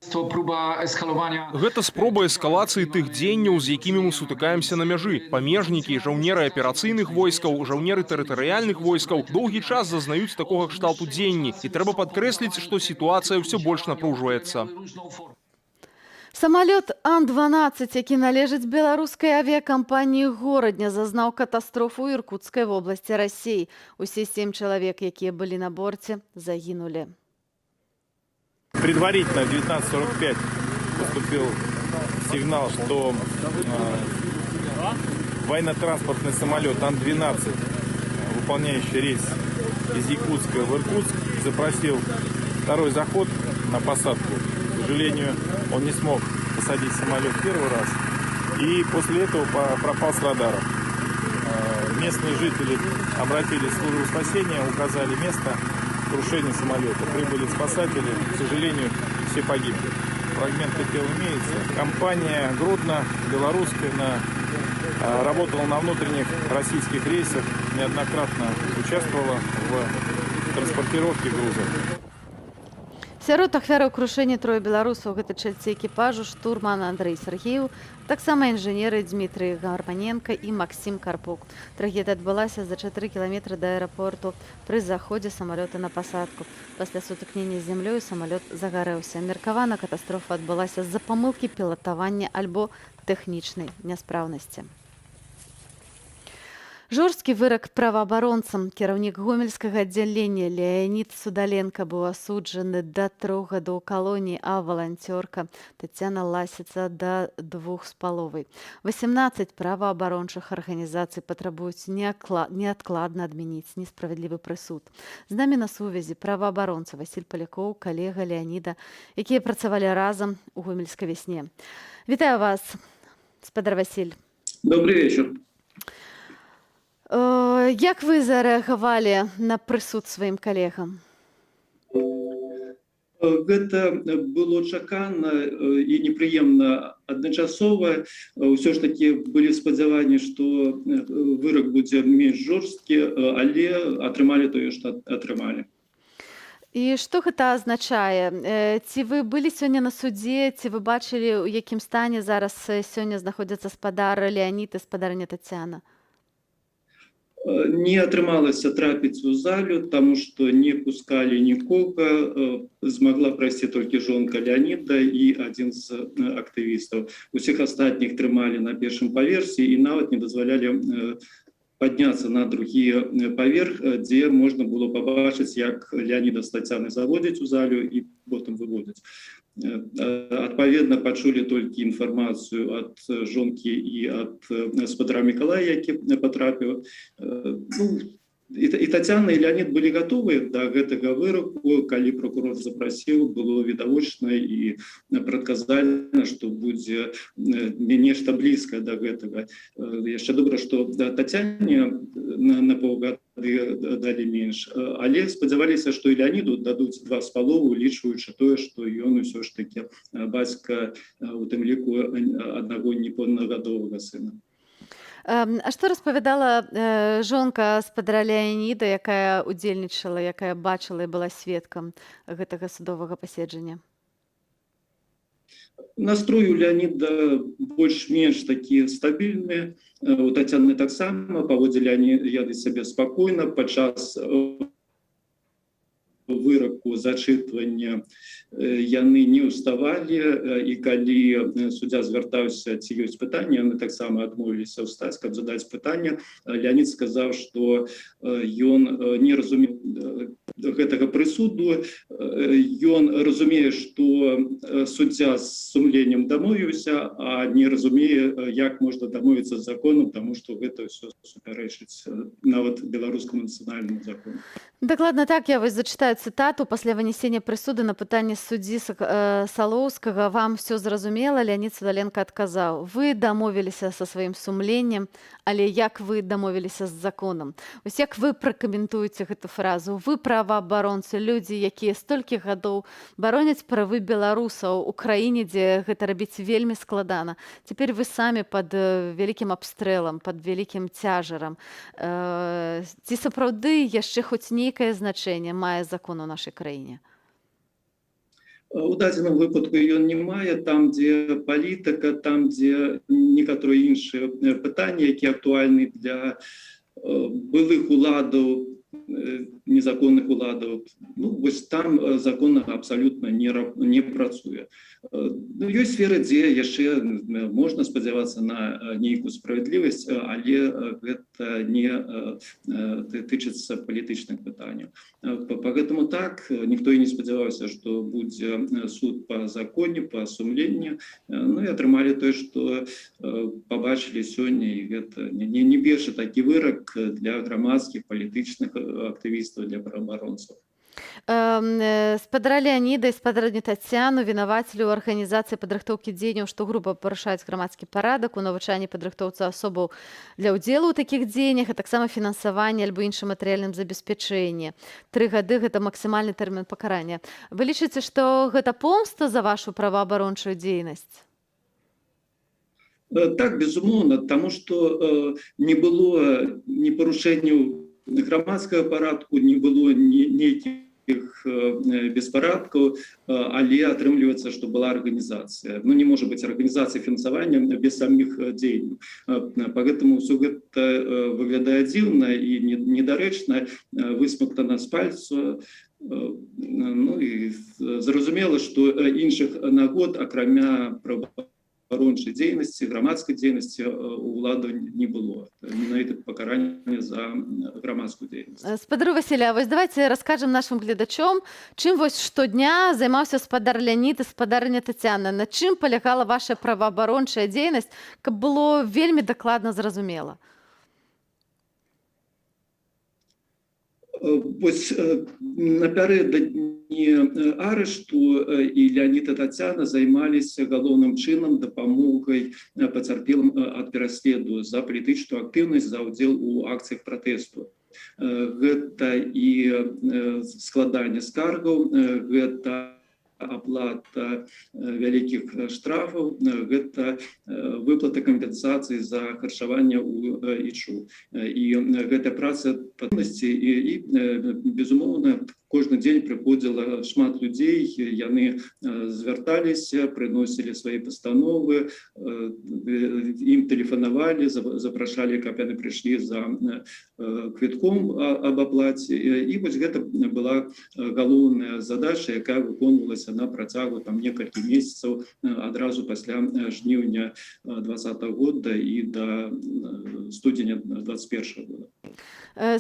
Гэта спроба эскалацыі тых дзеянняў, з якімі мы сутыкаемся на мяжы. Памежнікі, жаўнеры аперацыйных войскаў, жаўнеры тэрытарыяльных войскаў доўгі час зазнаюць такога кшталту дзеянні. І трэба падкрэсліць, што сітуацыя ўсё больш напружваецца. Самалёт Ан-12, які належыць беларускай авіякампаніі «Горадня», зазнаў катастрофу ў Іркутскай вобласці Расіі. Усе 7 чалавек, якія былі на борце, загінулі. Предварительно в 19:45 поступил сигнал, что военно-транспортный самолет Ан-12, выполняющий рейс из Якутска в Иркутск, запросил второй заход на посадку. К сожалению, он не смог посадить самолет первый раз и после этого пропал с радара. Местные жители обратились в службу спасения, указали место крушения самолета. Прибыли спасатели, к сожалению, все погибли. Фрагменты тел имеются. Компания Гродно, белорусская, работала на внутренних российских рейсах, неоднократно участвовала в транспортировке грузов. Сярод ахвяраў крушэння трое беларусаў, гэта чальцы экіпажу, штурман Андрэй Сергееў, таксама інжынеры Дмітрый Гарманенко і Максім Карпук. Трагедыя адбылася за 4 кіламетры да аэрапорту пры заходзе самалёта на пасадку. Пасля сутыкнення з зямлёю самалёт загарэўся. Меркавана катастрофа адбылася з-за памылкі пілатавання альбо тэхнічнай няспраўнасці. Жорсткі вырак праваабаронцам. Кіраўнік гомельскага аддзялення Леанід Судаленко быў асуджаны да 3 гадоў калоніі, а валанцёрка Тацяна Ласіца да 2,5. 18 праваабарончых арганізацый патрабуюць неадкладна адмяніць несправядлівы прысуд. З намі на сувязі праваабаронца Васіль Палякоў, калега Леаніда, якія працавалі разам у гомельскай вясне. Вітаю вас, спадар Васіль. Добрый вечер. Як вы зарэагавалі на прысуд сваім калегам? Гэта было чакана і непрыемна адначасова. Ўсё ж такі былі спадзяванні, што вырак будзе менш жорсткі, але атрымалі тое, што атрымалі. І што гэта азначае? Ці вы былі сёння на судзе, ці вы бачылі, у якім стане зараз сёння знаходзяцца спадар Леанід і спадарня Тацяна? Не атрымалася трапіць у залю, таму што не пускалі нікога. Змагла прайсці толькі жонка Леаніда і адзін з актывістаў. Усіх астатніх трымалі на першым паверсе і нават не дазвалялі падняцца на другі паверх, дзе можна было пабачыць, як Леаніда з Тацянай заводзяць у залю і потым выводзяць. Адпаведна, пачулі толькі інфармацыю ад жонкі і ад спадара Мікалая, які патрапіў. І Тацяна і Леанід былі гатовыя да гэтага выраку, калі прокурор запрасіў, было відавочна і прадказальна, што будзе нешта блізкае да гэтага. Яшчэ добра, што Тацяне на паўгады далі менш, але спадзяваліся, што і Леаніду дадуць 2,5, улічваючы тое, што ён усё ж такі бацька, у тым ліку аднаго непаўнагадовага сына. А што распавядала жонка спадара Леаніда, якая удзельнічала, якая бачыла і была сведкам гэтага судовага паседжання? Настрой у Леаніда больш-менш такі стабільны. У Тацяны таксама паводзілі яны сябе спакойна падчас выраку зачытвання. Яны не ўставалі, і калі суддзя звяртаўся, ці ёсць пытанні, яны таксама адмовіліся ўстаць, каб задаць пытанне. Леанід сказаў, што ён не разумеў гэтага прысуду. Ён разумее, што суддзя з сумленнем дамовіўся, а не разумее, як можна дамовіцца з законам, таму што гэта ўсё супярэчыць нават беларускаму нацыянальнаму закону. Дакладна так, я вось зачытаю цытату. Пасля вынесення прысуды на пытанне суддзі Салоўскага: вам все зразумела? Леонид Свидаленко адказаў: вы дамовіліся са сваім сумленнем, але як вы дамовіліся з законам? Вось як вы пракаментуеце гэту фразу? Вы праваабаронцы, людзі, якія столькі гадоў бароняць правы беларусаў у краіне, дзе гэта рабіць вельмі складана. Цяпер вы самі пад вялікім абстрэлам, пад вялікім цяжарам. Ці сапраўды яшчэ хоць нейкае значэнне мае закон у нашай краіне? У дадзеным выпадку ён не мае, там, дзе палітыка, там, дзе некаторыя іншыя пытанні, якія актуальны для былых уладаў, незаконных уладаў. Ну, вось там закон абсалютна не працуе. Ёсць сферы, дзе яшчэ можна спадзявацца на нейкую справядлівасць, але гэта не тычыцца палітычных пытанняў. Па гэтаму так, ніхто і не спадзяваўся, што будзе суд па законе, па сумленню. Ну і атрымалі тое, што пабачылі сёння, і гэта не першы такі вырак для грамадскіх палітычных актывістаў, для праабаронцаў. Спадара Леаніда і спадарню Тацяну вінавацілі ў арганізацыі падрыхтоўкі дзеянняў, што груба парушаюць грамадскі парадак, у навучанні падрыхтоўцы асобаў для ўдзелу ў такіх дзеяннях, а таксама фінансаванне альбо іншым матэрыяльным забеспячэнні. 3 гады гэта максімальны тэрмін пакарання. Вы лічыце, што гэта помста за вашу праваабарончую дзейнасць? Так, безумоўна, таму што не было ні парушэнняў грамадскага парадку, не было нейкіх беспарадкаў, але атрымліваецца, што была арганізацыя. Ну, не можа быць арганізацыя фінансавання без саміх дзеянняў. Пагэтаму ўсё гэта выглядае дзіўна і недарэчна, высмактана з пальцу. Ну і зразумела, што іншых нагод, акрамя праваабарончай дзейнасці, грамадскай дзейнасці, у ўладу не было. Менавіта пакаранне за грамадскую дзейнасць. Спадар Васіля, вось давайте раскажам нашым гледачом, чым вось штодня займаўся спадар Леонід і спадарня Тацяна. На чым палягала ваша праваабарончая дзейнасць, каб было вельмі дакладна зразумела? Вось напярэдадні арышту і Леонід і Тацяна займаліся галоўным чынам дапамогай пацярпелым ад пераследу за палітычную актыўнасць, за ўдзел у акцыях пратэсту. Гэта і складанне скаргаў, гэта аплата вялікіх штрафаў, гэта выплата кампенсацыі за харчаванне ў ічу. І гэта праца патрэбнасці, і безумоўна, кожны дзень прыходзіла шмат людзей, яны звярталіся, прыносілі свае пастановы, ім тэлефанавалі, запрашалі, каб яны прыйшлі за квітком аб аплаце. І вось гэта была галоўная задача, якая выконвалася на працягу некалькі месяцаў адразу пасля жніўня 2020 года і да студзеня 2021 года.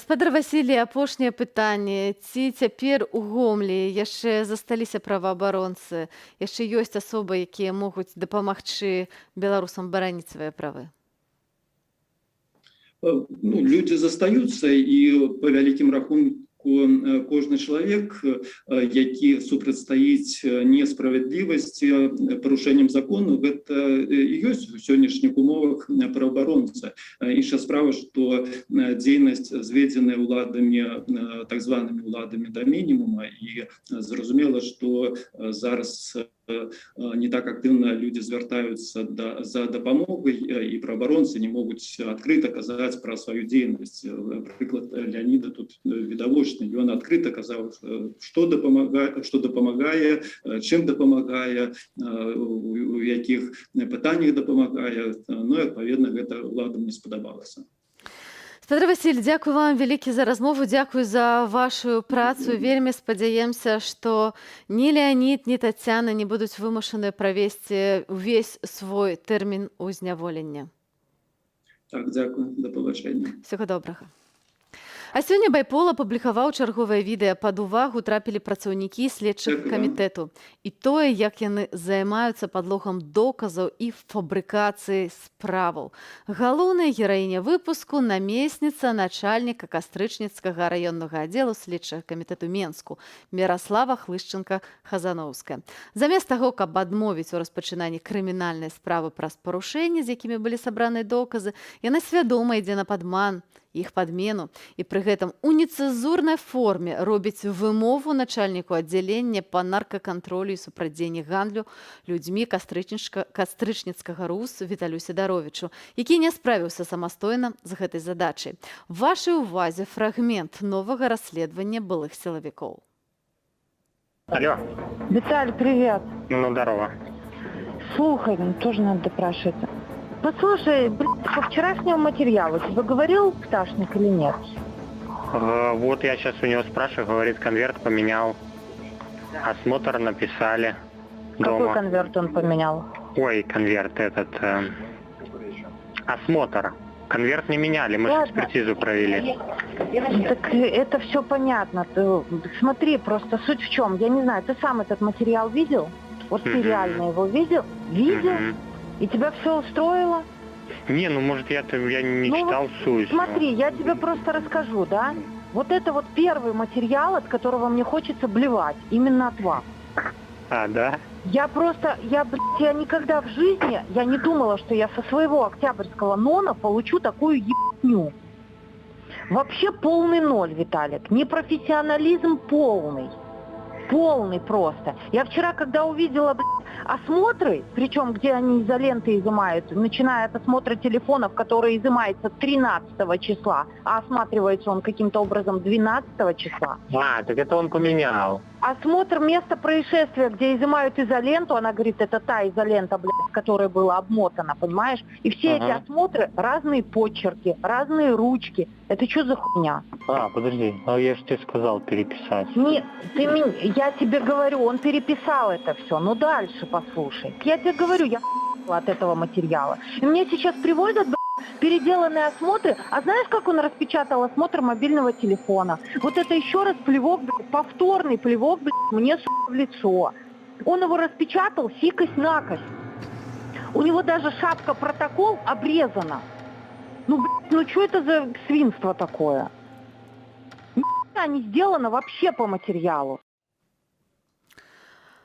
Спадар Васілі, апошняе пытанне. Ці цяпер у Гомлі яшчэ засталіся праваабаронцы? Яшчэ ёсць асобы, якія могуць дапамагчы беларусам бараніць свае правы? Ну, людзі застаюцца, і па вялікім рахунку кожны чалавек, які супрацьстаіць несправядлівасці, парушэннем закону, гэта і ёсць у сённяшніх умовах праваабаронца. Іншая справа, што дзейнасць зведзеная ўладамі, так званымі ўладамі, да мінімума, і зразумела, што зараз не так актыўна людзі звяртаюцца за дапамогай, і праваабаронцы не могуць адкрыта казаць пра сваю дзейнасць. Прыклад Леаніда тут відавочны. Ён адкрыта казаў, што дапамагае, чым дапамагае, у якіх пытаннях дапамагае. Ну, адпаведна, гэта ўладам не спадабалася. Спадар Васіль, дзякую вам вялікі за размову, дзякую за вашу працу. Вельмі спадзяемся, што ні Леонід, ні Тацяна не будуць вымушаны правесці ўвесь свой тэрмін узняволення. Так, дзякую. Да пабачэння. Всяго добрага. А сёння Байпол апублікаваў чарговае відэа. Пад увагу трапілі працаўнікі следчых камітэту. І тое, як яны займаюцца падлогам доказаў і фабрыкацыяй справаў. Галоўная гераіня выпуску – намесніца начальніка Кастрычніцкага раённага аддзелу следчага камітэту Менску Міраслава Хлышченка-Хазановская. Замест таго, каб адмовіць у распачынанні крымінальнай справы праз парушэнні, з якімі былі сабраныя доказы, яна свядома ідзе на падман, іх падмену і пры гэтым у нецэнзурнай форме робіць вымову начальніку аддзялення па наркакантролю і супрацьдзеянні гандлю людзьмі Кастрычніцкага РУС Віталю Сідаровічу, які не справіўся самастойна з гэтай задачай. Вашай увазе фрагмент новага расследавання былых сілавікоў. Алло. Виталий, привет. Ну, здорово. Слухай, тоже надо допрашиваться. Послушай, по вчерашнему материалу тебе говорил Пташник или нет? Вот я сейчас у него спрашиваю, говорит, конверт поменял. Осмотр написали дома. Какой конверт он поменял? Ой, конверт этот. Осмотр. Конверт не меняли, мы же экспертизу провели. Так это все понятно. Ты смотри, просто суть в чем. Я не знаю, ты сам этот материал видел? Вот ты реально его видел? Видел? И тебя все устроило? Не, ну может я не читал суть. Смотри, я тебе просто расскажу, да? Вот это вот первый материал, от которого мне хочется блевать. Именно от вас. А, да? Я никогда в жизни, я не думала, что я со своего октябрьского нона получу такую ебню. Вообще полный ноль, Виталик. Непрофессионализм полный. Полный просто. Я вчера, когда увидела осмотры, причем где они изоленты изымают, начиная от осмотра телефонов, который изымается 13 числа, а осматривается он каким-то образом 12 числа. А, так это он поменял. Осмотр места происшествия, где изымают изоленту, она говорит, это та изолента, с которой было обмотано, понимаешь? И все эти осмотры, разные почерки, разные ручки. Это что за хуйня? А, подожди, я же тебе сказал переписать. Нет, я тебе говорю, он переписал это все. Ну дальше послушай. Я тебе говорю, я от этого материала. И мне сейчас приводят переделанные осмотры. А знаешь, как он распечатал осмотр мобильного телефона? Вот это еще раз плевок, повторный плевок, мне в лицо. Он его распечатал сикость-накость. У него даже шапка протокол обрезана. Ну что это за свинство такое? Нихуя не сделано вообще по материалу.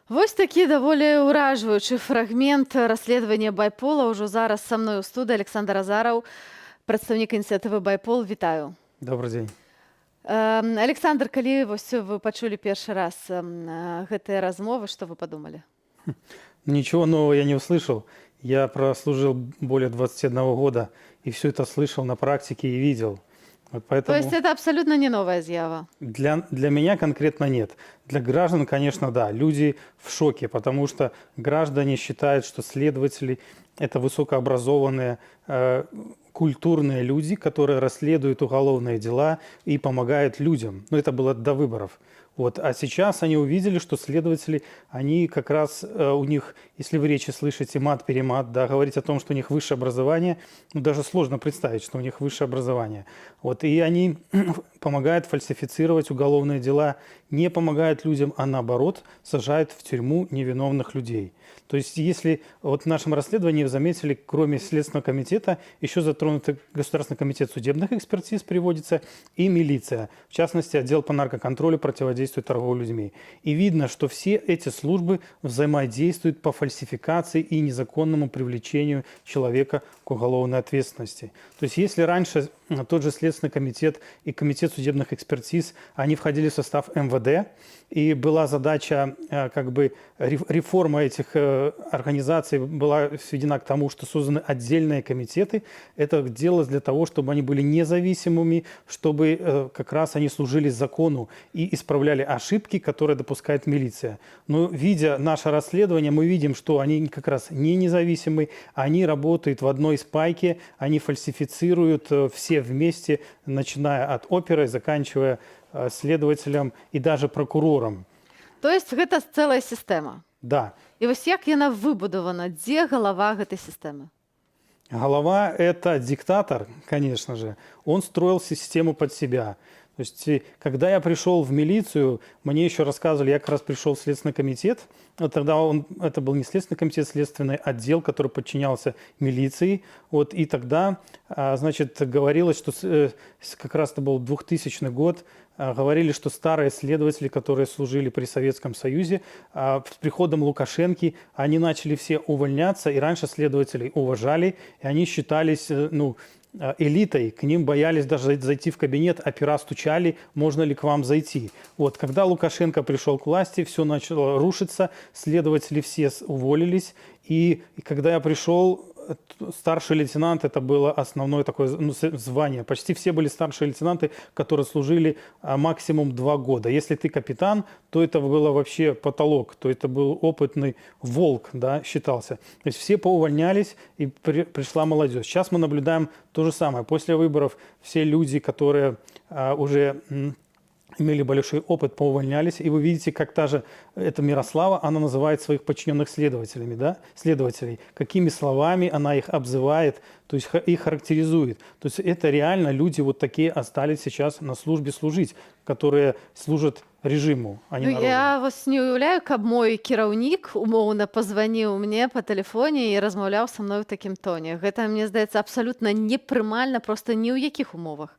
Вось такі даволі ўражваючы фрагмент расследавання Байпола. Ужо зараз са мной у студыі Александр Азараў, прадстаўнік ініцыятывы Байпол. Вітаю. Добрый дзень. Александр, калі вось вы пачулі першы раз гэтыя размовы, што вы падумалі? Ничего нового я не услышал. Я прослужил более 21 года и все это слышал на практике и видел. Вот поэтому... То есть это абсолютно не новая з'ява? Для меня конкретно нет. Для граждан, конечно, да. Люди в шоке, потому что граждане считают, что следователи – это высокообразованные, культурные люди, которые расследуют уголовные дела и помогают людям. Но это было до выборов. Вот. А сейчас они увидели, что следователи, они как раз, у них, если вы речи слышите мат-перемат, да, говорить о том, что у них высшее образование, ну, даже сложно представить, что у них высшее образование. Вот. И они помогают фальсифицировать уголовные дела, не помогают людям, а наоборот сажают в тюрьму невиновных людей. То есть если вот в нашем расследовании вы заметили, кроме Следственного комитета, еще затронутый Государственный комитет судебных экспертиз приводится и милиция. В частности, отдел по наркоконтролю противодействует торговле людьми. И видно, что все эти службы взаимодействуют по фальсификации и незаконному привлечению человека к уголовной ответственности. То есть если раньше тот же Следственный комитет и комитет судебных экспертиз, они входили в состав МВД, и была задача, как бы, реформа этих организаций была сведена к тому, что созданы отдельные комитеты. Это делалось для того, чтобы они были независимыми, чтобы как раз они служили закону и исправляли ошибки, которые допускает милиция. Но видя наше расследование, мы видим, что они как раз не независимы, они работают в одной спайке, они фальсифицируют все вместе, начиная от оперы, заканчивая следователем и даже прокурором. То есть гэта цэлая сістэма? Да. І вось як яна выбудавана? Дзе галава гэтай сістэмы? Голова – это диктатор, конечно же. Он строил систему под себя. То есть, когда я пришел в милицию, мне еще рассказывали, я как раз пришел в Следственный комитет. Вот тогда это был не Следственный комитет, Следственный отдел, который подчинялся милиции. Вот, и тогда, значит, говорилось, что как раз это был 2000 год, говорили, что старые следователи, которые служили при Советском Союзе, с приходом Лукашенко, они начали все увольняться, и раньше следователей уважали, и они считались, элитой, к ним боялись даже зайти в кабинет, опера стучали, можно ли к вам зайти. Вот, когда Лукашенко пришел к власти, все начало рушиться, следователи все уволились, и когда я пришел, старший лейтенант, это было основное такое звание. Почти все были старшие лейтенанты, которые служили максимум 2 года. Если ты капитан, то это было вообще потолок, то это был опытный волк, да, считался. То есть все поувольнялись, и пришла молодежь. Сейчас мы наблюдаем то же самое. После выборов все люди, которые уже имели большой опыт, поувольнялись. И вы видите, как та же эта Мирослава, она называет своих подчиненных следователями, да? Следователей. Какими словами она их обзывает, то есть их характеризует. То есть это реально люди вот такие остались сейчас на службе служить, которые служат режиму, а не народу. Я вас не уявляю, каб мой кіраўнік умоўна пазваніў мне па тэлефоне і размаўляў са мной у такім тоне. Гэта, мне здаецца, абсалютна непрымальна проста ні ў якіх умовах.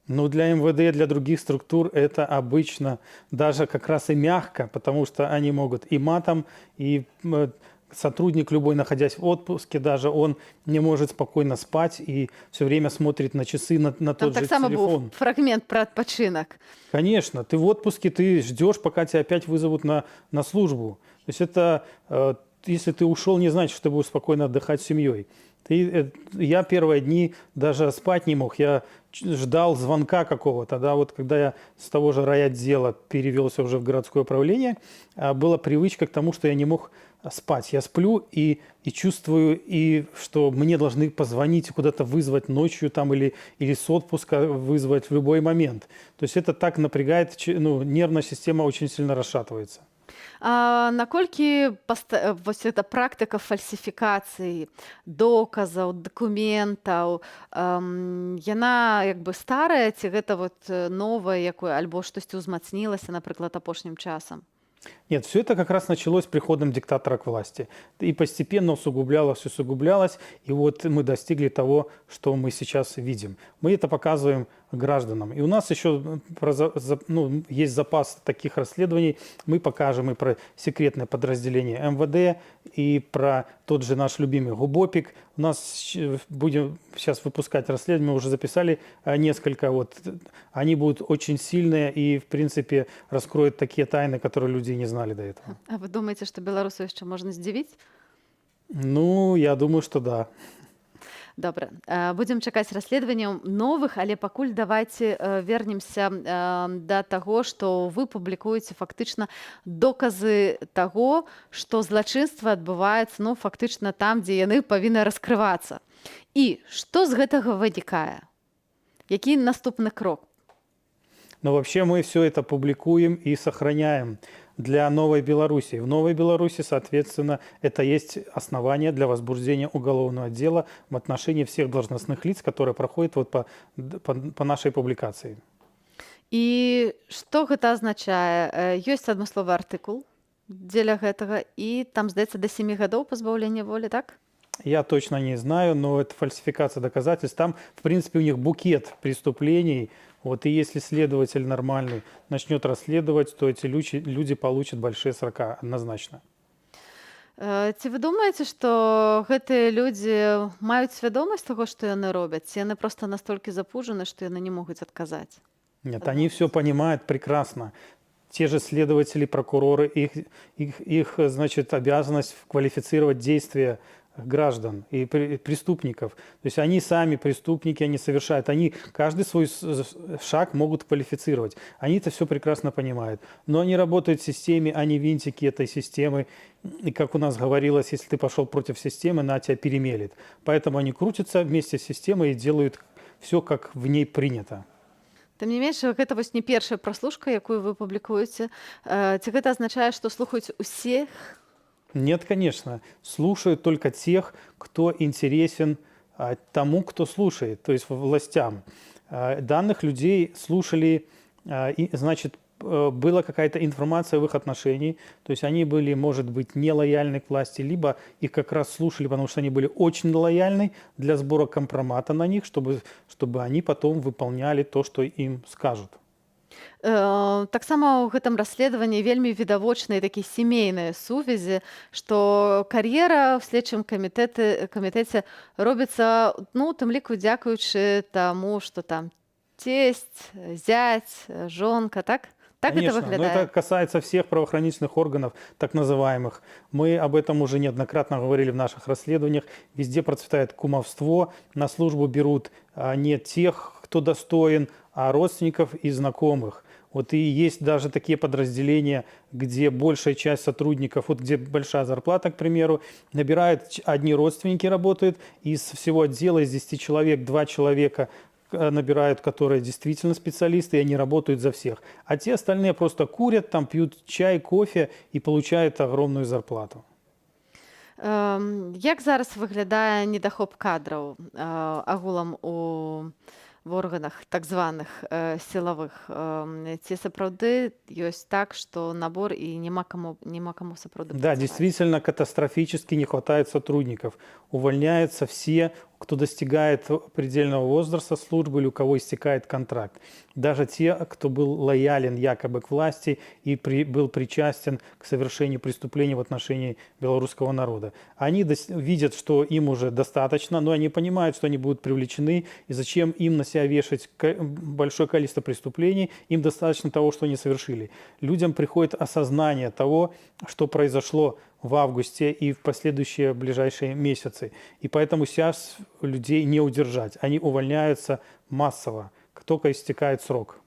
Ну, для МВД, для других структур это обычно даже как раз и мягко, потому что они могут и матом, и сотрудник любой, находясь в отпуске, даже он не может спокойно спать и все время смотрит на часы, на Там тот так же само телефон. був фрагмент про адпачынак. Конечно, ты в отпуске, ты ждешь, пока тебя опять вызовут на службу. То есть это, если ты ушел, не значит, что ты будешь спокойно отдыхать с семьей. Я первые дни даже спать не мог, я ждал звонка какого-то. Да, вот когда я с того же райотдела перевелся уже в городское управление, была привычка к тому, что я не мог спать. Я сплю и чувствую, что мне должны позвонить и куда-то вызвать ночью там, или с отпуска вызвать в любой момент. То есть это так напрягает, нервная система очень сильно расшатывается. А наколькі вось эта практыка фальсіфікацыі доказаў, дакументаў, яна як бы старая, ці гэта вот новае якое, альбо штосьці ўзмацнілася, напрыклад, апошнім часам? Нет, все это как раз началось с приходом диктатора к власти. И постепенно усугублялось, и вот мы достигли того, что мы сейчас видим. Мы это показываем гражданам. И у нас еще есть запас таких расследований. Мы покажем и про секретное подразделение МВД, и про тот же наш любимый ГУБОПИК. У нас будем сейчас выпускать расследования, мы уже записали несколько. Вот. Они будут очень сильные и, в принципе, раскроют такие тайны, которые люди не знали до этого. А вы думаете, что беларусаў яшчэ можна здзівіць? Ну, я думаю, что да. Добра. Будзем чакаць расследаванняў новых, але пакуль давайце вернемся да таго, што вы публікуеце фактычна доказы таго, што злачынства адбываецца фактычна там, дзе яны павінны раскрывацца. І што з гэтага вынікае? Які наступны крок? Но вообще мы все это публикуем и сохраняем для Новой Беларуси. В Новой Беларуси, соответственно, это есть основание для возбуждения уголовного дела в отношении всех должностных лиц, которые проходят вот по нашей публикации. І што гэта азначае? Ёсць адмысловы артыкул дзеля гэтага, і там, здаецца, до 7 гадоў пазбаўлення волі, так? Я точно не знаю, но это фальсификация доказательств. Там, в принципе, у них букет преступлений. Вот, и если следователь нормальный начнет расследовать, то эти люди получат большие срока однозначно. Ці вы думаеце, што гэтыя людзі маюць свядомасць таго, што яны робяць? Ці яны проста настолькі запужаны, што яны не могуць адказаць? Нет, они все понимают прекрасно. Те же следователи, прокуроры, их значит, обязанность квалифицировать действия граждан и преступников. То есть они сами преступники, они совершают, они каждый свой шаг могут квалифицировать. Они это все прекрасно понимают. Но они работают в системе, они винтики этой системы. И как у нас говорилось, если ты пошел против системы, она тебя перемелет. Поэтому они крутятся вместе с системой и делают все, как в ней принято. Тым не менш, гэта вось не першая праслушка, якую вы публікуеце. Ці гэта азначае, што слухаюць усіх Нет, конечно. Слушают только тех, кто интересен тому, кто слушает, то есть властям. Данных людей слушали, и, значит, была какая-то информация в их отношении, то есть они были, может быть, нелояльны к власти, либо их как раз слушали, потому что они были очень лояльны для сбора компромата на них, чтобы они потом выполняли то, что им скажут. Таксама ў гэтым расследаванні вельмі відавочныя такія сямейныя сувязі, што кар'ера ў следчым камітэце робіцца, ну, у тым ліку дзякуючы таму, што там тесть, зять, жонка, так? Так Конечно, это но выглядает? это касается всех правоохранительных органов, так называемых. Мы об этом уже неоднократно говорили в наших расследованиях. Везде процветает кумовство, на службу берут не тех, кто достоин, а родственников и знакомых. Вот и есть даже такие подразделения, где большая часть сотрудников, вот где большая зарплата, к примеру, набирают, одни родственники работают, из всего отдела, из 10 человек, 2 человека набирают, которые действительно специалисты, и они работают за всех. А те остальные просто курят, там пьют чай, кофе и получают огромную зарплату. Як зараз выглядае недахоп кадраў агулам в органах так званых сілавых? Ці сапраўды ёсць так, што набор і няма каму сапраўды Да, працаваць? действительно катастрофически не хватает сотрудников. Увольняются все, кто достигает предельного возраста службы или у кого истекает контракт. Даже те, кто был лоялен якобы к власти и был причастен к совершению преступлений в отношении белорусского народа. Они видят, что им уже достаточно, но они понимают, что они будут привлечены, и зачем им на себя вешать большое количество преступлений, им достаточно того, что они совершили. Людям приходит осознание того, что произошло в августе и в последующие ближайшие месяцы. И поэтому сейчас людей не удержать. Они увольняются массово, как только истекает срок.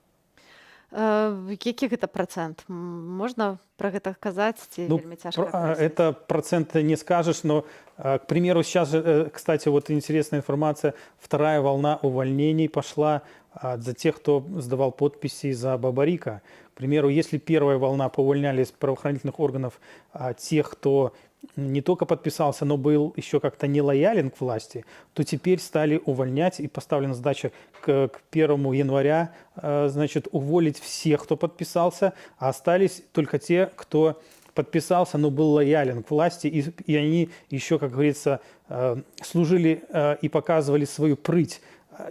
Які гэта працэнт? Можна пра гэта казаць, ці вельмі цяжка акрэсліць? Это процент не скажешь, но, к примеру, сейчас, кстати, вот интересная информация, вторая волна увольнений пошла за тех, кто сдавал подписи за Бабарика. К примеру, если первая волна поувольняли из правоохранительных органов тех, кто не только подписался, но был еще как-то не лоялен к власти, то теперь стали увольнять, и поставлена задача к 1 января, значит, уволить всех, кто подписался, а остались только те, кто подписался, но был лоялен к власти, и они еще, как говорится, служили и показывали свою прыть,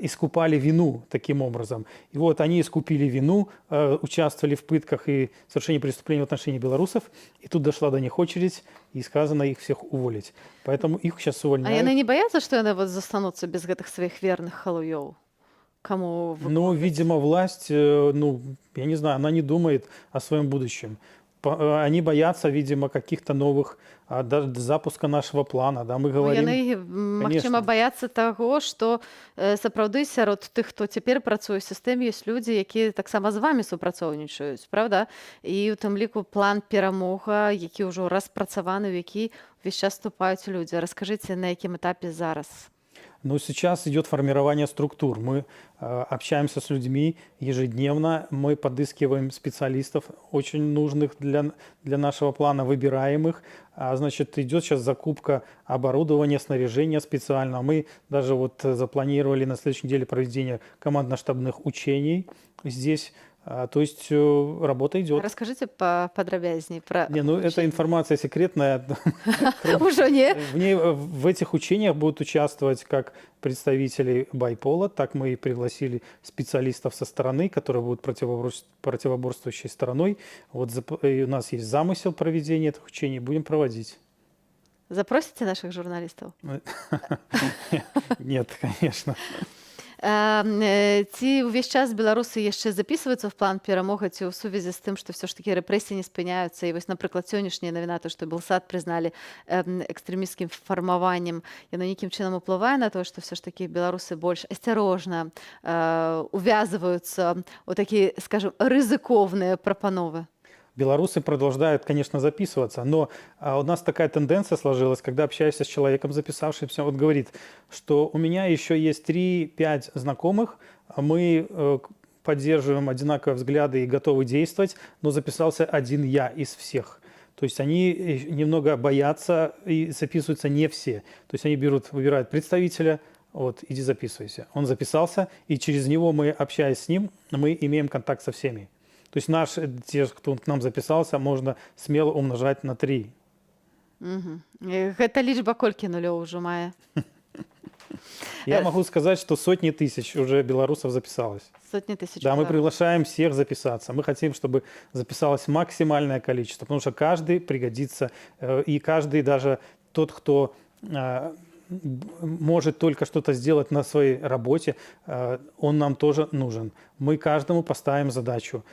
искупали вину таким образом. И вот они искупили вину, участвовали в пытках и совершении преступлений в отношении белорусов, и тут дошла до них очередь, и сказано их всех уволить. Поэтому их сейчас увольняют. А яны не баяцца, што яны вот застануцца без гэтых сваіх верных халуёў? Кому? Ну, видимо, власть, ну, я не знаю, она не думает о своем будущем. Они боятся, видимо, каких-то новых запуска нашего плана. Да, мы говорим, яны, магчыма, баяцца таго, што сапраўды сярод тых, хто цяпер працуе ў сістэме, ёсць людзі, якія таксама з вамі супрацоўнічаюць, правда? І ў тым ліку план перамога, які ўжо распрацаваны, у які ўвесь час вступаюць людзі. Раскажыце, на якім этапе зараз? Но сейчас идет формирование структур. Мы общаемся с людьми ежедневно, мы подыскиваем специалистов, очень нужных для нашего плана, выбираем их. Значит, идет сейчас закупка оборудования, снаряжения специального. Мы даже вот запланировали на следующей неделе проведение командно-штабных учений здесь. То есть работа идет. Расскажите поподробнее про... Не, ну это информация секретная. Уже не. В этих учениях будут участвовать как представители байпола, так мы и пригласили специалистов со стороны, которые будут противоборствующей стороной. Вот у нас есть замысел проведения этих учений, будем проводить. Запросите наших журналистов? Нет, конечно. Ці ўвесь час беларусы яшчэ записываюцца в план перамога, ці ў сувязі з тым, што все ж такі рэпрэсіі не спыняюцца, і вось, напрыклад, сённяшняя навіна, то, што Белсат прызналі экстрэмісцкім фармаваннем, яно нейкім чынам уплывае на то, што все ж такі беларусы больш асцярожна увязываюцца ў такія, скажем, рызыкоўныя прапановы? Белорусы продолжают, конечно, записываться, но у нас такая тенденция сложилась, когда общаешься с человеком, записавшимся, он говорит, что у меня еще есть 3-5 знакомых, мы поддерживаем одинаковые взгляды и готовы действовать, но записался один я из всех. То есть они немного боятся и записываются не все. То есть они выбирают представителя, вот, иди записывайся. Он записался, и через него мы, общаясь с ним, мы имеем контакт со всеми. То есть те, кто к нам записался, можно смело умножать на 3. Гэта лічба колькі нулёў ўжо мае? Я могу сказать, что сотни тысяч уже белорусов записалось. Сотни тысяч. Да, мы приглашаем всех записаться. Мы хотим, чтобы записалось максимальное количество, потому что каждый пригодится, и каждый, даже тот, кто может только что-то сделать на своей работе, он нам тоже нужен. Мы каждому поставим задачу.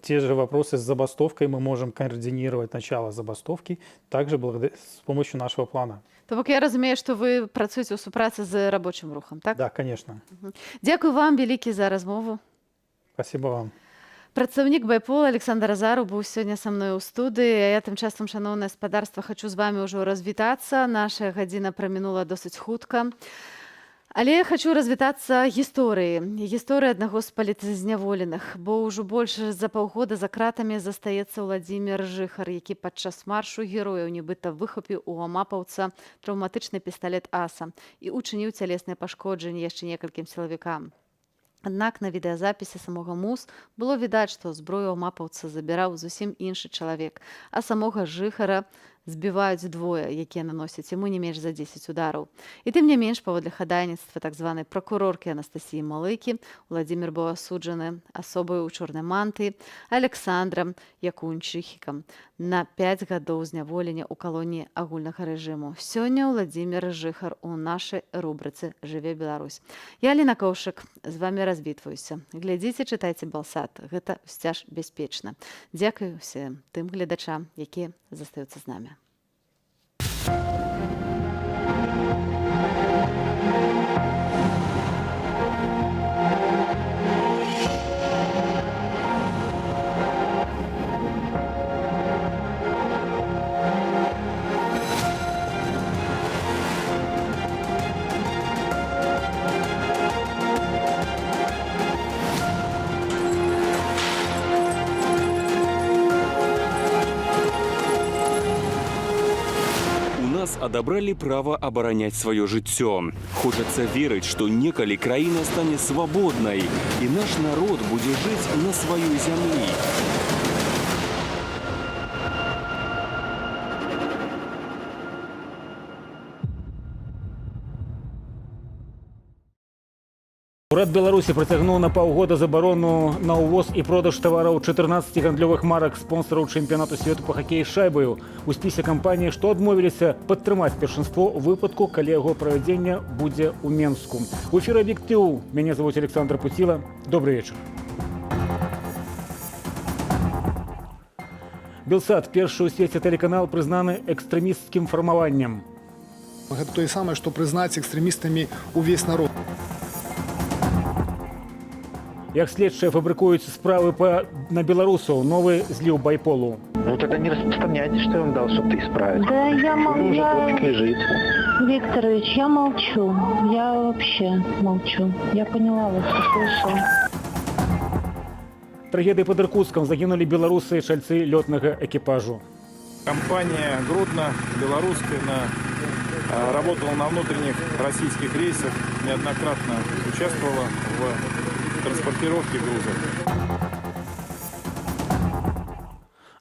Те же вопросы с забастовкой мы можем координировать начало забастовки также с помощью нашего плана. То бок я разумею, што вы працуеце ў супрацы з рабочым рухам, так? Да, конечно. Дзякуй вам вялікі за размову. Спасибо вам. Прадстаўнік байпол Александр Азару быў сёння са мной у студыі. Я тым часам, шаноўнае спадарства, хачу з вами ўжо развітацца. Наша гадзіна прамінула досыць хутка. Але я хочу развітацца гісторыі аднаго з палітзняволеных, бо ўжо больш за паўгода за кратамі застаецца Владзімір Жыхар, які падчас маршу герояў нібыта выхапіў у амапаўца траўматычны пісталет аса і учыніў цялесныя пашкоджанні яшчэ некалькім сілавікам. Аднак на відэазапісе самога МУЗ было відаць, што зброю амапаўца забіраў зусім іншы чалавек, а самога Жыхара збіваюць двое, якія наносяць яму не менш за 10 удараў. І тым не менш, паводле хадайніцтва так званай пракуроркі Анастасіі Малыкі, Владзімір быў асуджаны асобай у чорнай мантыі Александрам Якунчыхікам на 5 гадоў зняволення ў калоніі агульнага рэжыму. Сёння Владзімір Жыхар у нашай рубрыцы «Жыве Беларусь». Я Аліна Коўшык, з вами развітваюся. Глядзіце, чытайце Белсат. Гэта ўсцяж бяспечна. Дзякую ўсім тым гледачам, якія застаюцца з намі. Адабралі права абараняць сваё жыццё. Хочацца верыць, што некалі краіна стане свабоднай, і наш народ будзе жыць на сваёй зямлі. Урад Беларусі працягнуў на паўгода забарону на ўвоз і продаж тавараў 14 гандлёвых марак спонсараў чэмпіянату свету па хакеі з шайбаю. У спісе кампаніі, што адмовіліся падтрымаць першынство ў выпадку, калі яго правядзення будзе ў Менску. У эфіры «Аб'ектыў». Мяне завуць Александр Пуціла. Добрый вечар. Белсат, першы ў свеце тэлеканал, прызнаны экстрэмісцкім фармаваннем. Гэта тое самае, што прызнаць экстрэмістамі ўвесь народ. Як следчыя фабрыкуюць справы на беларусаў, новы зліў байполу. Ну тогда не распространяйте, что я вам дал, чтобы ты исправить. Да я молчу. Лежит. Викторович, я молчу. Я вообще молчу. Я поняла вас, услышала. Трагедыі пад Иркутском загінулі беларусы і чальцы лётнага экіпажу. Компания Гродно, белорусская, работала на внутренних российских рейсах, неоднократно участвовала в транспортировки грузов.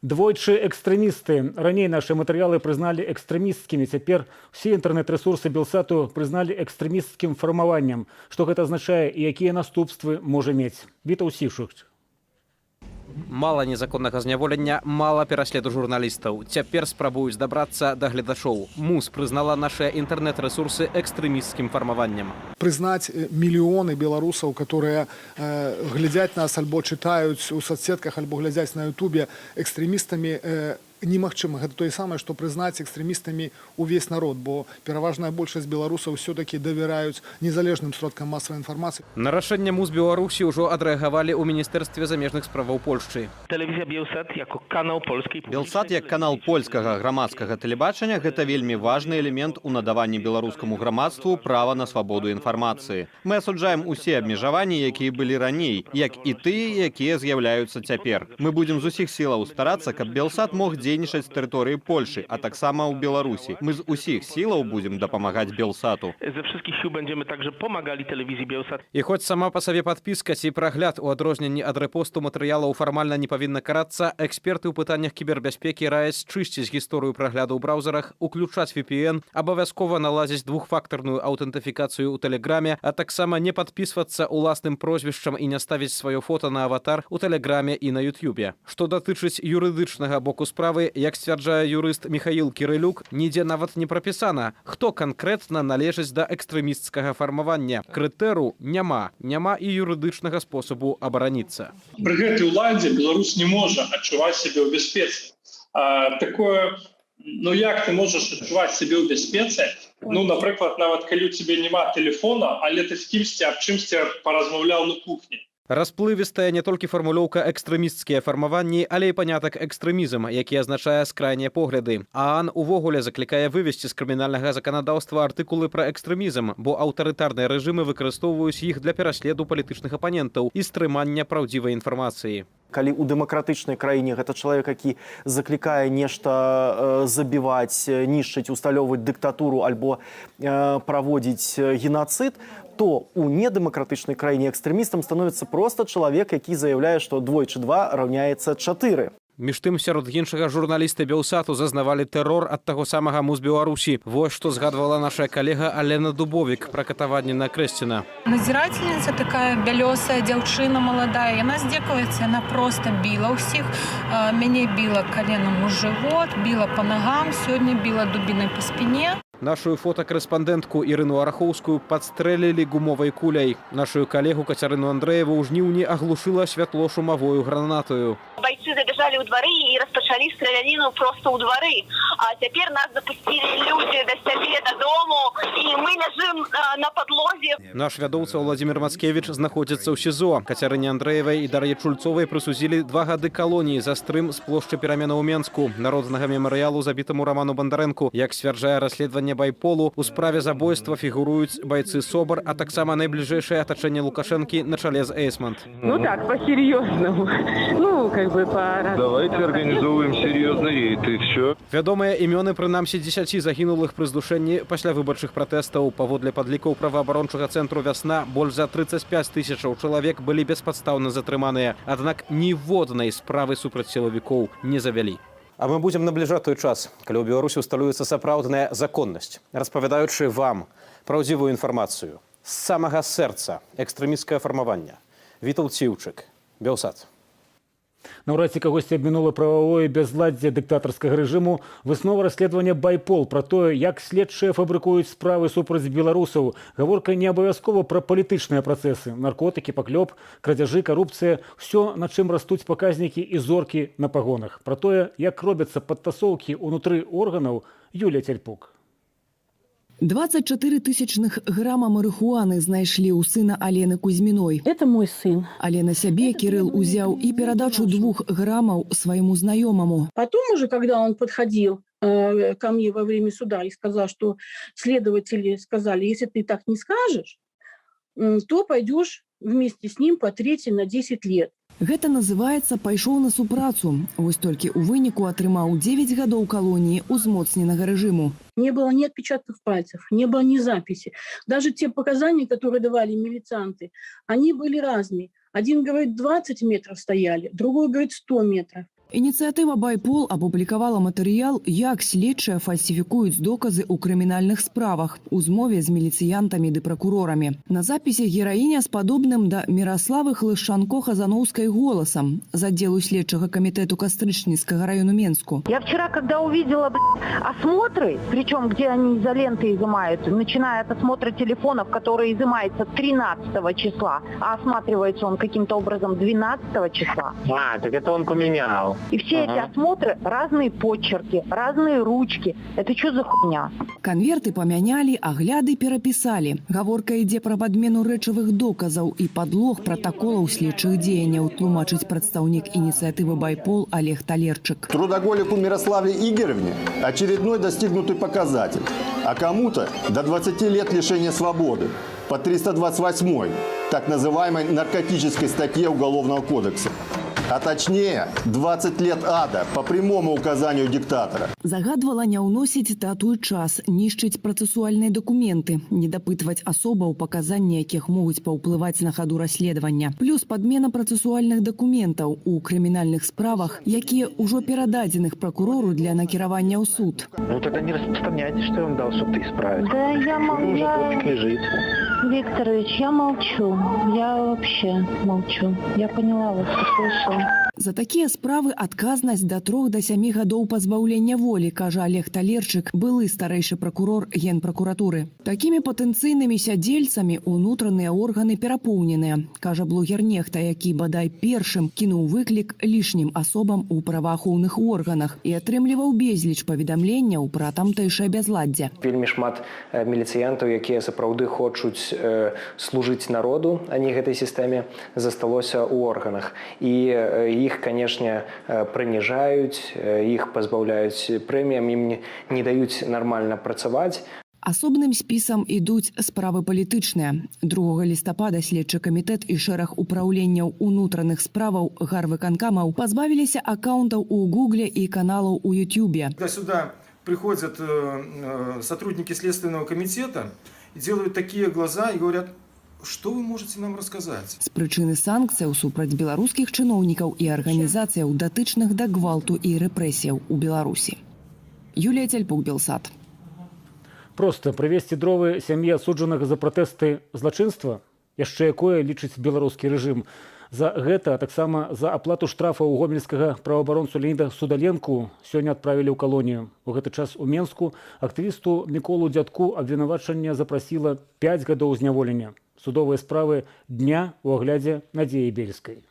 Двойчы экстрэмісты. Раней наши матэрыялы прызналі экстрэмісцкімі. Цяпер усе інтэрнэт-рэсурсы Белсату прызналі экстрэмісцкім фармаваннем. Што гэта азначае і якія наступствы можа мець? Вітаў Сівчук. Мала незаконнага зняволення, мала пераследу журналістаў. Цяпер спрабуюць дабрацца да гледачоў. МУЗ прызнала нашыя інтэрнэт-рэсурсы экстрэмісцкім фармаваннем. Прызнаць мільёны беларусаў, которые глядзяць нас альбо чытаюць у соцсетках, альбо глядзяць на Ютубе экстрэмістамі немагчыма. Гэта тое самае, што прызнаць экстрэмістамі ўвесь народ, бо пераважная большасць беларусаў ўсё-такі давяраюць незалежным сродкам масавай інфармацыі. На рашэнне МУЗ Беларусі ўжо адрэагавалі ў Міністэрстве замежных справаў Польшчы. Тэлевізія Белсат як канал польскай. Белсат як канал польскага грамадскага тэлебачання гэта вельмі важны элемент у надаванні беларускаму грамадству права на свабоду інфармацыі. Мы асуджаем усе абмежаванні, якія былі раней, як і тыя, якія з'яўляюцца цяпер. Мы будзем з усіх сілаў старацца, каб Белсат мог дзейнічаць з тэрыторыі Польшы, а таксама ў Беларусі. Мы з усіх сілаў будзем дапамагаць Белсату. Ze wszystkich sił będziemy także pomagali telewizji Bielsat. І хоць сама па сабе падпіска ці прагляд у адрозненні ад рэпосту матэрыялаў фармальна не павінна карацца, эксперты ў пытаннях кібербяспекі раяць чысціць гісторыю прагляду ў браўзерах, уключаць VPN, абавязкова наладзіць двухфактарную аўтэнтыфікацыю ў Тэлеграме, а таксама не падпісвацца ўласным прозвішчам і не ставіць сваё фота на аватар у Тэлеграме і на Ютюбе. Што датычыць юрыдычнага боку справы, як сцвярджае юрыст Михаил Кірылюк, нідзе нават не прапісана, хто канкрэтна належыць да экстрэмісцкага фармавання. Крытэру няма і юрыдычнага спосабу абараніцца. Пры гэтай уладзе Беларусь не можа адчуваць сябе ў бяспецы. Такое, як ты можаш адчуваць сябе ў бяспецы? Напрыклад, нават калі у цябе няма тэлефона, але ты з кімсьці аб чымсьці паразмаўляў на кухні. Расплывістая не толькі фармулёўка экстрэмісцкія фармаванні, але і панятак экстрэмізм, які азначае скрайныя погляды. ААН увогуле заклікае вывесці з крымінальнага заканадаўства артыкулы пра экстрэмізм, бо аўтарытарныя рэжымы выкарыстоўваюць іх для пераследу палітычных апанентаў і стрымання праўдзівай інфармацыі. Калі ў дэмакратычнай краіне гэта чалавек, які заклікае нешта забіваць, нішчыць, усталёўваць дыктатуру альбо праводзіць геноцид, то у недэмакратычнай краіне экстрэмістам становіцца проста чалавек, які заяўляе, што 2 × 2 раўняецца 4. Між тым, сярод іншага журналісты Белсату зазнавалі тэрор ад таго самага МУЗ Беларусі. Вось што згадвала наша калега Алена Дубовік пра катаванне на Крэсціна. Назірательніца, такая бялёсая дзяўчына маладая, яна здзекуецца, яна проста біла ўсіх. Мяне біла каленам у жывот, біла па нагам, сёння біла дубінай па спіне. Нашу фотакарэспандэнтку Ірыну Арахоўскую падстрэлілі гумовай куляй. Нашу калегу Кацярыну Андрэеву ў жніўні аглушыла святло-шумавою гранатаю. Бойцы забежали ў двары і распачалі страляніну проста ў двары. А цяпер нас запусцілі людзі да сябе дадому, і мы ляжым на падлозе. Наш вядоўца Владзімір Мацкевіч знаходзіцца ў СІЗО. Кацярыне Андрэевай і Дар'і Чульцовай прысудзілі 2 гады калоніі за стрым з плошчы Перамена ў Менску, народнага мемарыялу забітаму Раману Бандарэнку. Як сцвярджае расследаванне Байполу, у справе забойства фігуруюць байцы СОБР, а таксама найбліжэйшае атачэнне Лукашэнкі на чале з Эйсмонт. Так, по-серьезному. Давайте организуем серьезный рейд, и все. Вядомыя імёны прынамсі 10 загінулых пры здушэнні пасля выбарчых пратэстаў. Паводле падлікаў праваабарончага цэнтру «Вясна», больш за 35 000 чалавек былі беспадстаўна затрыманыя. Аднак ніводнай справы супраць сілавікоў не завялі. А мы будзем набліжаць той час, калі ў Беларусі усталюецца сапраўдная законнасць, распавядаючы вам праўдзівую інфармацыю з самага сэрца экстрэмісцкае фармавання. Вітаўт Ціўчык, Белсат. Наўрад ці кагосьці абмінула прававое бязладдзе дыктатарскага рэжыму выснова расследавання Байпол пра тое, як следчыя фабрыкуюць справы супраць беларусаў. Гаворка не абавязкова пра палітычныя працэсы, наркотыкі, паклёп, крадзяжы, карупцыя, ўсё, на чым растуць паказнікі і зоркі на пагонах. Пра тое, як робяцца падтасоўкі ўнутры органаў, Юлія Цяльпук. 24 тысячных грамма марихуаны знайшлі у сына Алены Кузьминой. Это мой сын. Але на сябе Кирилл узял и передачу 2 граммов своему знакомому. Потом уже, когда он подходил ко мне во время суда и сказал, что следователи сказали, если ты так не скажешь, то пойдешь вместе с ним по 3 на 10 лет. Гэта называецца «пайшоў на супрацу». Вось толькі у выніку атрымаў 9 гадоў калоніі узмоцненага рэжыму. Не было ни отпечатков пальцев, не было ни записи. Даже те показания, которые давали милицианты, они были разные. Один говорит, 20 метров стояли, другой говорит, 100 метров. Ініцыятыва «Байпол» апублікавала матэрыял, як следчыя фальсіфікуюць доказы ў крымінальных справах у змове з міліцыянтамі ды пракурорамі. На запісе гераіня з падобным да Міраславы Хлышчанко-Хазановскай голасам з аддзелу следчага камітэту Кастрычніцкага району Менску. Я вчера, когда увидела осмотры, причем где они изоленты изымают, начиная от осмотра телефонов, который изымается 13 числа, а осматривается он каким-то образом 12 числа. Так это он поменял. И все эти осмотры, разные почерки, разные ручки. Это что за хуйня? Конверты помяняли, агляды пераписали. Гаворка ідзе пра падмену рэчавых доказаў і падлог протоколаў следчых дзеянняў, тлумачыць прадстаўнік ініцыятывы «Байпол» Олег Талерчык. Трудоголику Мирославе Игоревне очередной достигнутый показатель, а кому-то до 20 лет лишения свободы по 328-й, так называемой наркотической статье Уголовного кодекса. а точнее 20 лет ада по прямому указанию диктатора. Загадвала не ўносіць дату і час, нішчыць працэсуальныя дакументы, не дапытваць асобаў, паказанні якіх могуць паўплываць на хаду расследавання. Плюс падмена працэсуальных дакументаў у крымінальных справах, якія ўжо перададзеных пракурору для накіравання ў суд. Ну тогда не распространяйте, что я вам дал, чтобы ты исправить. Да я молчу. Лежит. Викторович, я молчу. Я вообще молчу. Я поняла вас, услышала. За такія справы адказнасць да 3 до 7 гадоў пазбаўлення волі, кажа Олег Талерчык, былы старэйшы пракурор Генпракуратуры. Такімі патэнцыйнымі сядзельцамі унутраныя органы перапоўненыя, кажа блогер Нехта, які бадай першым кінуў выклік лішнім асобам у праваахоўных органах і атрымліваў безліч паведамленняў пра тамтэйшае бязладдзе. Вельмі шмат міліцыянтаў, якія сапраўды хочуць служыць народу, а не гэтай сістэме, засталося ў органах. І их, конечно, принижают, их позбавляют премиям, им не дают нормально працаваць. Асобным спісам ідуць справы палітычныя. 2 лістапада следчы камітэт і шэраг управленняў унутраных справаў гарвыканкамаў пазбавіліся аккаунтаў у Гугле і каналаў у Ютубе. Когда сюда приходят сотрудники Следственного комитета и делают такие глаза и говорят: что вы можете нам рассказать? З прычыны санкцыяў супраць беларускіх чыноўнікаў і арганізацыяў, датычных да гвалту і рэпрэсіяў у Беларусі. Юлія Цяльпук, Белсат. Просто прывезці дровы сям'і асуджанага за пратэсты злачынства, яшчэ якое лічыць беларускі рэжым. За гэта, а таксама за аплату штрафа ў гомельскага праваабаронцу Леаніда Судаленку сёння адправілі ў калонію. У гэты час у Менску актывісту Міколу Дзядку абвінавачанне запрасіла 5 гадоў зняволення. Судовыя справы дня у аглядзе Надзеі Бельскай.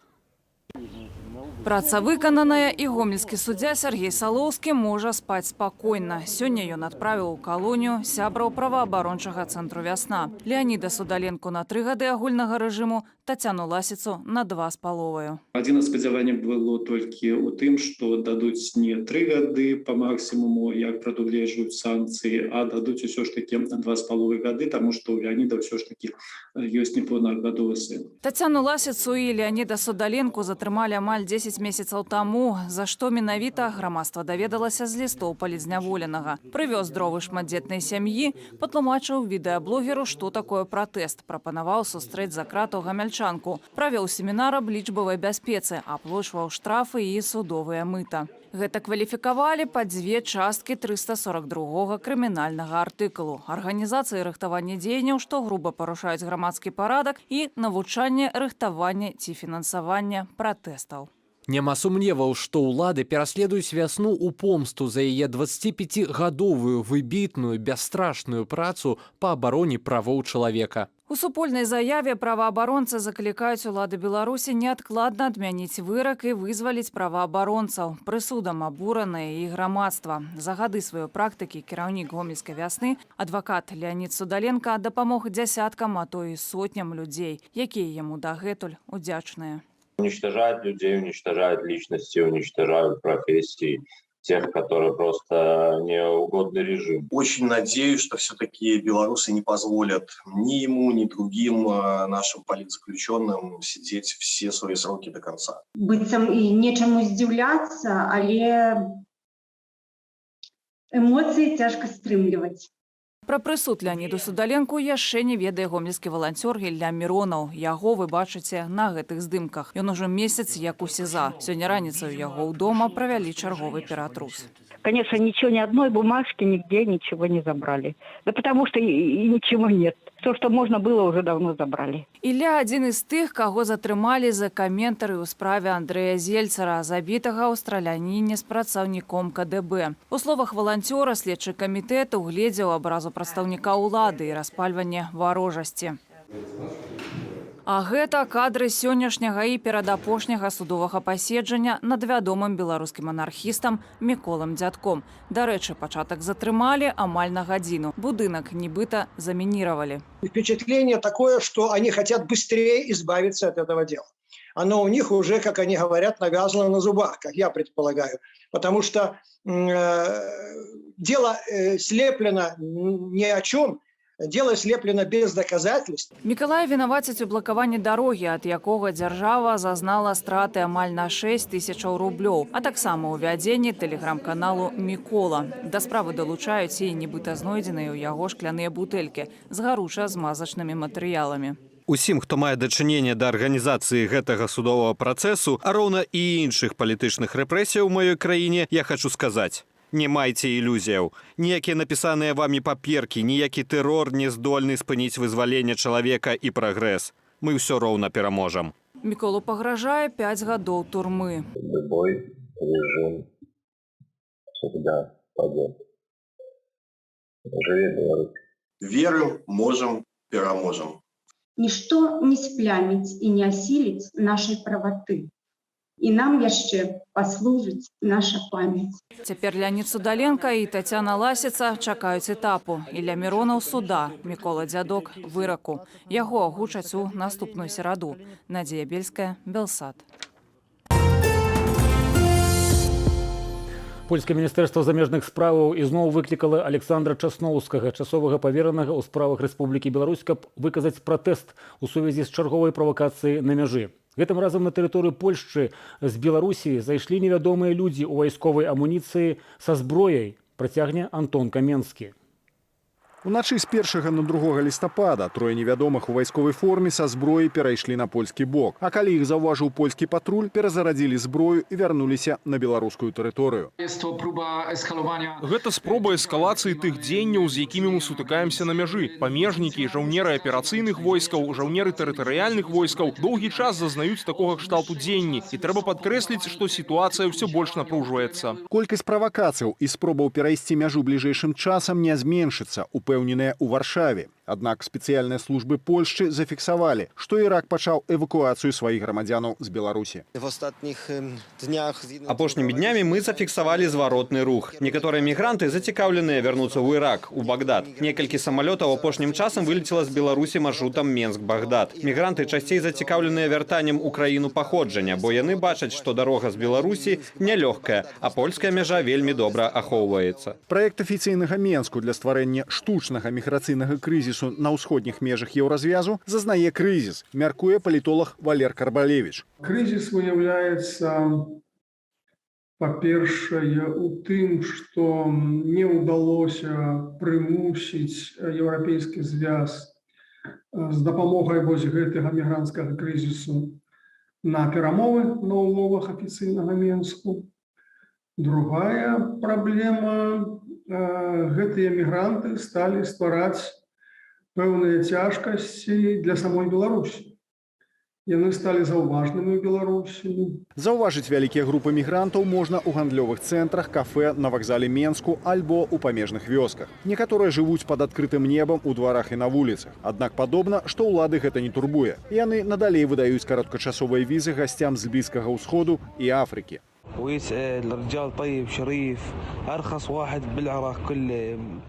Праца выкананая, і гомельскі суддзя Сергей Салоўскі можа спаць спакойна. Сёння ён адправіў у калонію сябраў праваабарончага цэнтру «Вясна». Леаніда Судаленку на 3 гады агульнага рэжыму, Тацяну Ласіцу на 2,5. Адзінае спадзяванне было толькі ў тым, што дадуць не 3 гады па максімуму, як прадугледжваюць санкцыі, а дадуць усё ж такі 2,5 гады, таму што ў Леаніда ўсё ж такі ёсць непаўнагадовы сын. Тацяну Ласіцу і Леаніда Судаленку затрымалі амаль 10 месяцаў таму, за што менавіта грамадства даведалася з лістоў палізняволенага. Прывёз дровы шматдзетнай сям'і, патлумачыў відэаблогеру, што такое пратэст, прапанаваў сустрэць за крату гамяльчанку, правёў семінар аб лічбавай бяспецы, аплочваў штрафы і судовыя мыта. Гэта кваліфікавалі пад 2 часткі 342 крымінальнага артыкулу. Арганізацыі рыхтавання дзеянняў, што груба парушаюць грамадскі парадак, і навучанне, рыхтавання ці фінансавання пратэстаў. Няма сумневаў, што ўлады пераследуюць «Вясну» ў помсту за яе 25-гадовую выбітную, бясстрашную працу па абароне правоў чалавека. У супольнай заяве праваабаронцы заклікаюць улады Беларусі неадкладна адмяніць вырак і вызваліць праваабаронцаў. Прысудам абуранае і грамадства. За гады сваёй практыкі кіраўнік гомельскай «Вясны», адвакат Леанід Судаленка дапамог дзясяткам, а то і сотням людзей, якія яму дагэтуль удзячныя. Уничтожают людей, уничтожают личности, уничтожают профессии тех, которые просто неугодный режим. Очень надеюсь, что все-таки белорусы не позволят ни ему, ни другим нашим политзаключенным сидеть все свои сроки до конца. Быццам і нечаму здзіўляцца, але эмоцыі цяжка стрымліваць. Пра прысуд Леаніду Судаленку яшчэ не ведае гомельскі валанцёр Ілля Міронаў. Яго вы бачыце на гэтых здымках. Ён ужо месяц як у СІЗА. Сёння раніцаю яго дома правялі чарговы ператрус. Конечно, ничего, ни одной бумажки, нигде ничего не забрали. Да потому что и ничего нет. То, что можно было, уже давно забрали. Ілля адзін з тых, каго затрымалі за каментары ў справе Андрэя Зельцара, забітага ў страляніне з працаўніком КДБ. У словах валанцёра следчы камітэт угледзеў абразу прадстаўніка ўлады і распальванне варожасці. А гэта кадры сённяшняга і перадапошняга судовага паседжання над вядомым беларускім анархістам Міколам Дзядком. Дарэчы, пачатак затрымалі амаль на гадзіну. Будынак нібыта замінировали. Впечатление такое, что они хотят быстрее избавиться от этого дела. Оно у них уже, как они говорят, навязано на зубах, как я предполагаю. Потому что дело слеплено ни о чем. дело слеплено без доказательств. Миколая вінавацяць у блакаванні дарогі, ад якога дзяржава зазнала страты амаль на 6 тысячаў рублёў, а таксама ў вядзенні тэлеграм-каналу «Мікола». Да справы далучаюць і нібыта знойдзеныя ў яго шкляныя бутэлькі з гаруча-змазачнымі матэрыяламі. Усім, хто мае дачыненне да арганізацыі гэтага судовага працэсу, а роўна і іншых палітычных рэпрэсіяў у маёй краіне, я хачу сказаць: не майце ілюзіяў. Ніякія напісаныя вамі паперкі, ніякі тэрор не здольны спыніць вызваленне чалавека і прагрэс. Мы ўсё роўна пераможам. Міколу пагражае 5 гадоў турмы. Любой режим всегда падет. Живи Беларусь. Верим, можем, переможем. Ничто не сплямить и не осилить нашей правоты. И нам яшчэ паслужыць наша памяць. Цяпер Леонид Судаленко і Тацяна Ласіца чакаюць этапу. Ілля Міронаў суда, Мікола Дзядок выраку. Яго агучаць у наступную сераду. Надзея Бельская, Белсат. Польскае міністэрства замежных справаў ізноў выклікала Александра Часноўскага, часовага паверанага ў справах Рэспублікі Беларусь, каб выказаць пратэст у сувязі з чарговай правакацыяй на мяжы. Гэтым разам на тэрыторыю Польшчы з Беларусі зайшлі невядомыя людзі ў вайсковай амуніцыі са зброяй, працягне Антон Каменскі. Уначы з 1 на 2 лістапада трое невядомых у вайсковай форме са зброяй перайшлі на польскі бок. А калі іх заўважыў польскі патруль, перазарадзілі зброю і вярнуліся на беларускую тэрыторыю. Гэта спроба эскалацыі тых дзеянняў, з якімі мы сутыкаемся на мяжы. Памежнікі, жаўнеры аперацыйных войскаў, жаўнеры тэрытарыяльных войскаў доўгі час зазнаюць такога кшталту дзеянні. І трэба падкрэсліць, што сітуацыя ўсё больш напружваецца. Колькасць правакацыяў і спробаў перайсці мяжу бліжэйшым часам не зменшыцца, упэўненыя ў Варшаве. Аднак спецыяльныя службы Польшчы зафіксавалі, што Ірак пачаў эвакуацыю сваіх грамадзянаў з Беларусі. Апошнімі днямі мы зафіксавалі зваротны рух. Некаторыя мігранты зацікаўленыя вярнуцца ў Ірак, у Багдад. Некалькі самалётаў апошнім часам вылецела з Беларусі маршрутам Менск-Багдад. Мігранты часцей зацікаўленыя вяртаннем у краіну паходжання, бо яны бачаць, што дарога з Беларусі нялёгкая, а польская мяжа вельмі добра ахоўваецца. Праект афіцыйнага Менску для стварэння штучнага міграцыйнага крызісу на ўсходніх межах еўразвязу зазнае крызіс, мяркуе палітолог Валер Карбалевіч. Крызіс выяўляецца, па-першае, у тым, што не ўдалося прымусіць еўрапейскі звяз з дапамогай вось гэтага мігранцкага крызісу на перамовы на ўмовах афіцыйнага Менску. Другая праблема – гэтыя мігранты сталі ствараць пэўныя цяжкасці для самой Беларусі. Яны сталі заўважнымі ў Беларусі. Заўважыць вялікія групы мігрантаў можна ў гандлёвых цэнтрах, кафэ, на вакзале Менску альбо ў памежных вёсках. Некаторыя жывуць пад адкрытым небам у дварах і на вуліцах. Аднак падобна, што ўлады гэта не турбуе. Яны надалей выдаюць кароткачасовыя візы гасцям з Блізкага ўсходу і Афрыкі.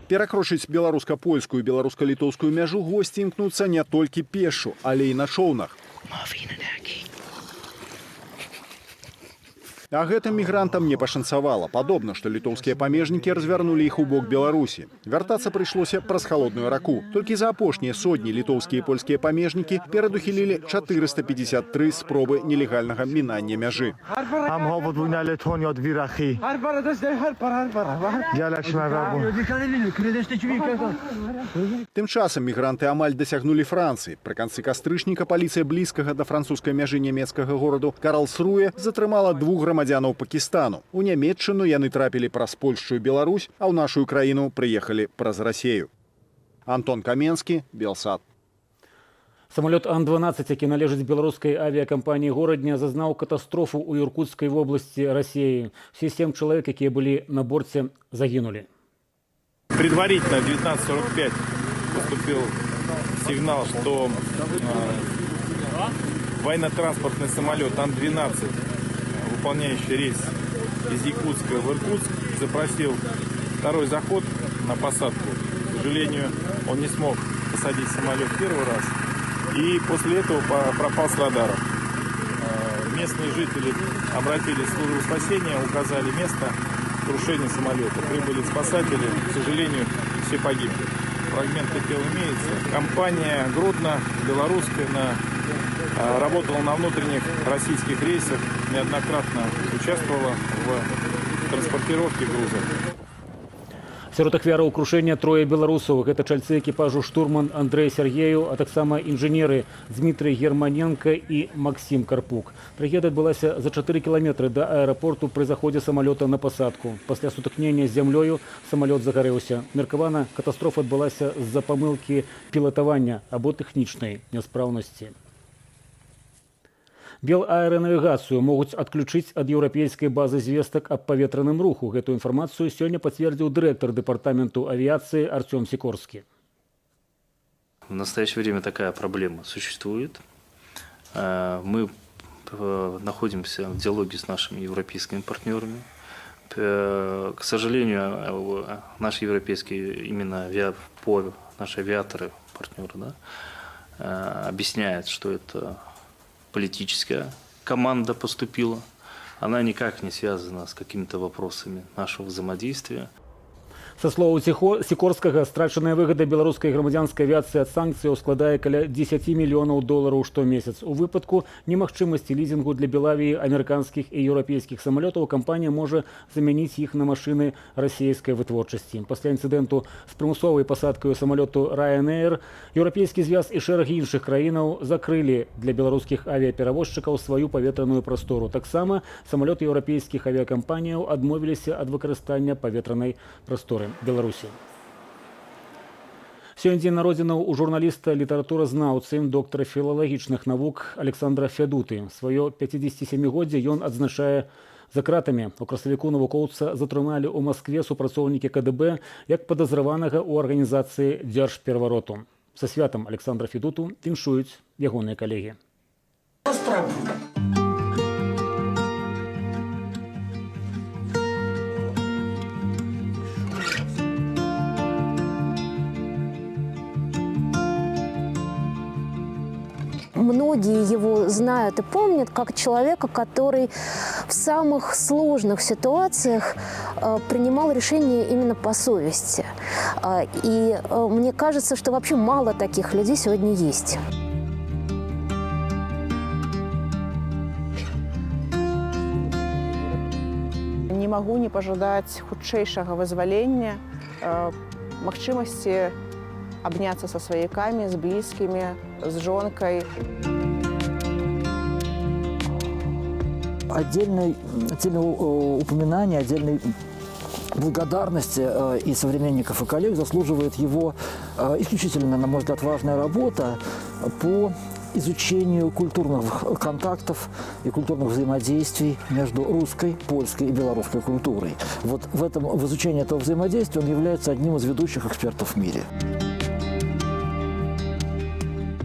Перакрочыць беларуска-польскую і беларуска-літоўскую мяжу госці імкнуцца не толькі пешшу, але і на шоўнах. А гэтым мігрантам не пашанцавала. Падобна, што літоўскія памежнікі развярнулі іх у бок Беларусі. Вяртацца прыйшлося праз халодную раку. Толькі за апошнія сотні літоўскія і польскія памежнікі перадухілілі 453 спробы нелегальнага мінання мяжы. Тым часам мігранты амаль дасягнулі Францыі. Пры канцы кастрычніка паліцыя блізкага да французскай мяжы нямецкага гораду Карлсруэ затрымала 2 грамадзянаў Пакістану. У Нямецчыну яны трапілі праз Польшчу і Беларусь, а ў нашу краіну прыехалі праз Расею. Антон Каменскі, Белсат. Самолет Ан-12, які належыць беларускай авіякампаніі «Горадня», зазнаў катастрофу ў Іркутскай вобласці Расіі. Все 7 чалавек, якія былі на борце, загінулі. Предварительно в 19:45 поступил сигнал, что военно-транспортный самолет Ан-12, выполняющий рейс из Якутска в Иркутск, запросил второй заход на посадку. К сожалению, он не смог посадить самолет первый раз и после этого пропал с радара. Местные жители обратились в службу спасения, указали место крушения самолета. Прибыли спасатели, к сожалению, все погибли. фрагменты тел имеется. Компания Гродно, белорусская, работала на внутренних российских рейсах, неоднократно участвовала в транспортировке грузов. Сярод ахвяраў крушэння трое беларусаў. Гэта чальцы экіпажу штурман Андрэй Сергею, а таксама інжынеры Дмітрый Германенко і Максим Карпук. Трагедыя адбылася за 4 кіламетры да аэрапорту пры заходзе самалёта на пасадку. Пасля сутыкнення з зямлёю самалёт загарэўся. Меркавана, катастрофа адбылася з-за памылкі пілатавання або тэхнічнай няспраўнасці. Белаэранавігацыю могуць адключыць ад еўрапейскай базы звестак аб паветраным руху. Гэтую інфармацыю сёння пацвердзіў дырэктар дэпартаменту авіяцыі Артём Сікорскі. В настоящее время такая проблема существует. Мы находимся в диалоге с нашими европейскими партнерами. К сожалению, наши европейские, именно наши авиаторы, партнеры, объясняют, что это политическая команда поступила. Она никак не связана с какими-то вопросами нашего взаимодействия. Са словаў Сікорскага, страчаная выгада беларускай грамадзянскай авіяцыі ад санкцыяў складае каля 10 мільёнаў долараў штомесяц. У выпадку немагчымасці лізінгу для Белавіі амерыканскіх і еўрапейскіх самалётаў кампанія можа замяніць іх на машыны расійскай вытворчасці. Пасля інцыдэнту з прымусовай пасадкаю самалёту Ryanair еўрапейскі звяз і шэраг іншых краінаў закрылі для беларускіх авіаперавозчыкаў сваю паветраную прастору. Таксама самалёты еўрапейскіх авіякампаніяў адмовіліся ад выкарыстання паветранай прасторы Беларусі. Сёння дзень народзінаў у журналіста, літаратуразнаўцы, доктара філалагічных навук Александра Фядуты. Сваё 57-годдзе ён адзначае за кратамі. У красавіку навукоўца затрымалі ў Маскве супрацоўнікі КДБ як падазраванага ў арганізацыі дзяржперавароту. Са святам Александра Фядуту віншуюць ягоныя калегі. Многие его знают и помнят как человека, который в самых сложных ситуациях принимал решения именно по совести. И мне кажется, что вообще мало таких людей сегодня есть. Не могу не пожадать хутчэйшага вызвалення, магчымасці обняться со свояками, с близкими, с жонкой. Отдельное упоминание, отдельной благодарности и современников, и коллег заслуживает его исключительно, на мой взгляд, важная работа по изучению культурных контактов и культурных взаимодействий между русской, польской и белорусской культурой. Вот в изучении этого взаимодействия он является одним из ведущих экспертов в мире.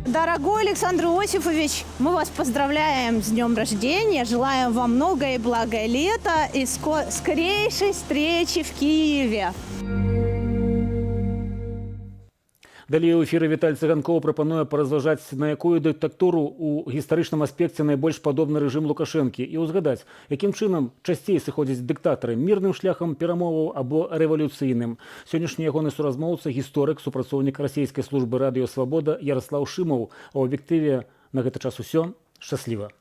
Дорогой Александр Иосифович, мы вас поздравляем с днем рождения, желаем вам многое и благое лето и скорейшей встречи в Киеве. Далее у эфіры Віталь Цыганкоў прапануе паразважаць, на якую дыктатуру у гістарычным аспекце найбольш падобны рэжым Лукашэнкі і ўзгадаць, якім чынам часцей сыходзяць дыктатары мірным шляхам перамоваў або рэвалюцыйным. Сённяшні ягоны суразмоўца, гісторык, супрацоўнік расійскай службы радыё «Свабода» Яраслаў Шымаў. А ў аб'ектыве на гэты час усё. Шчасліва.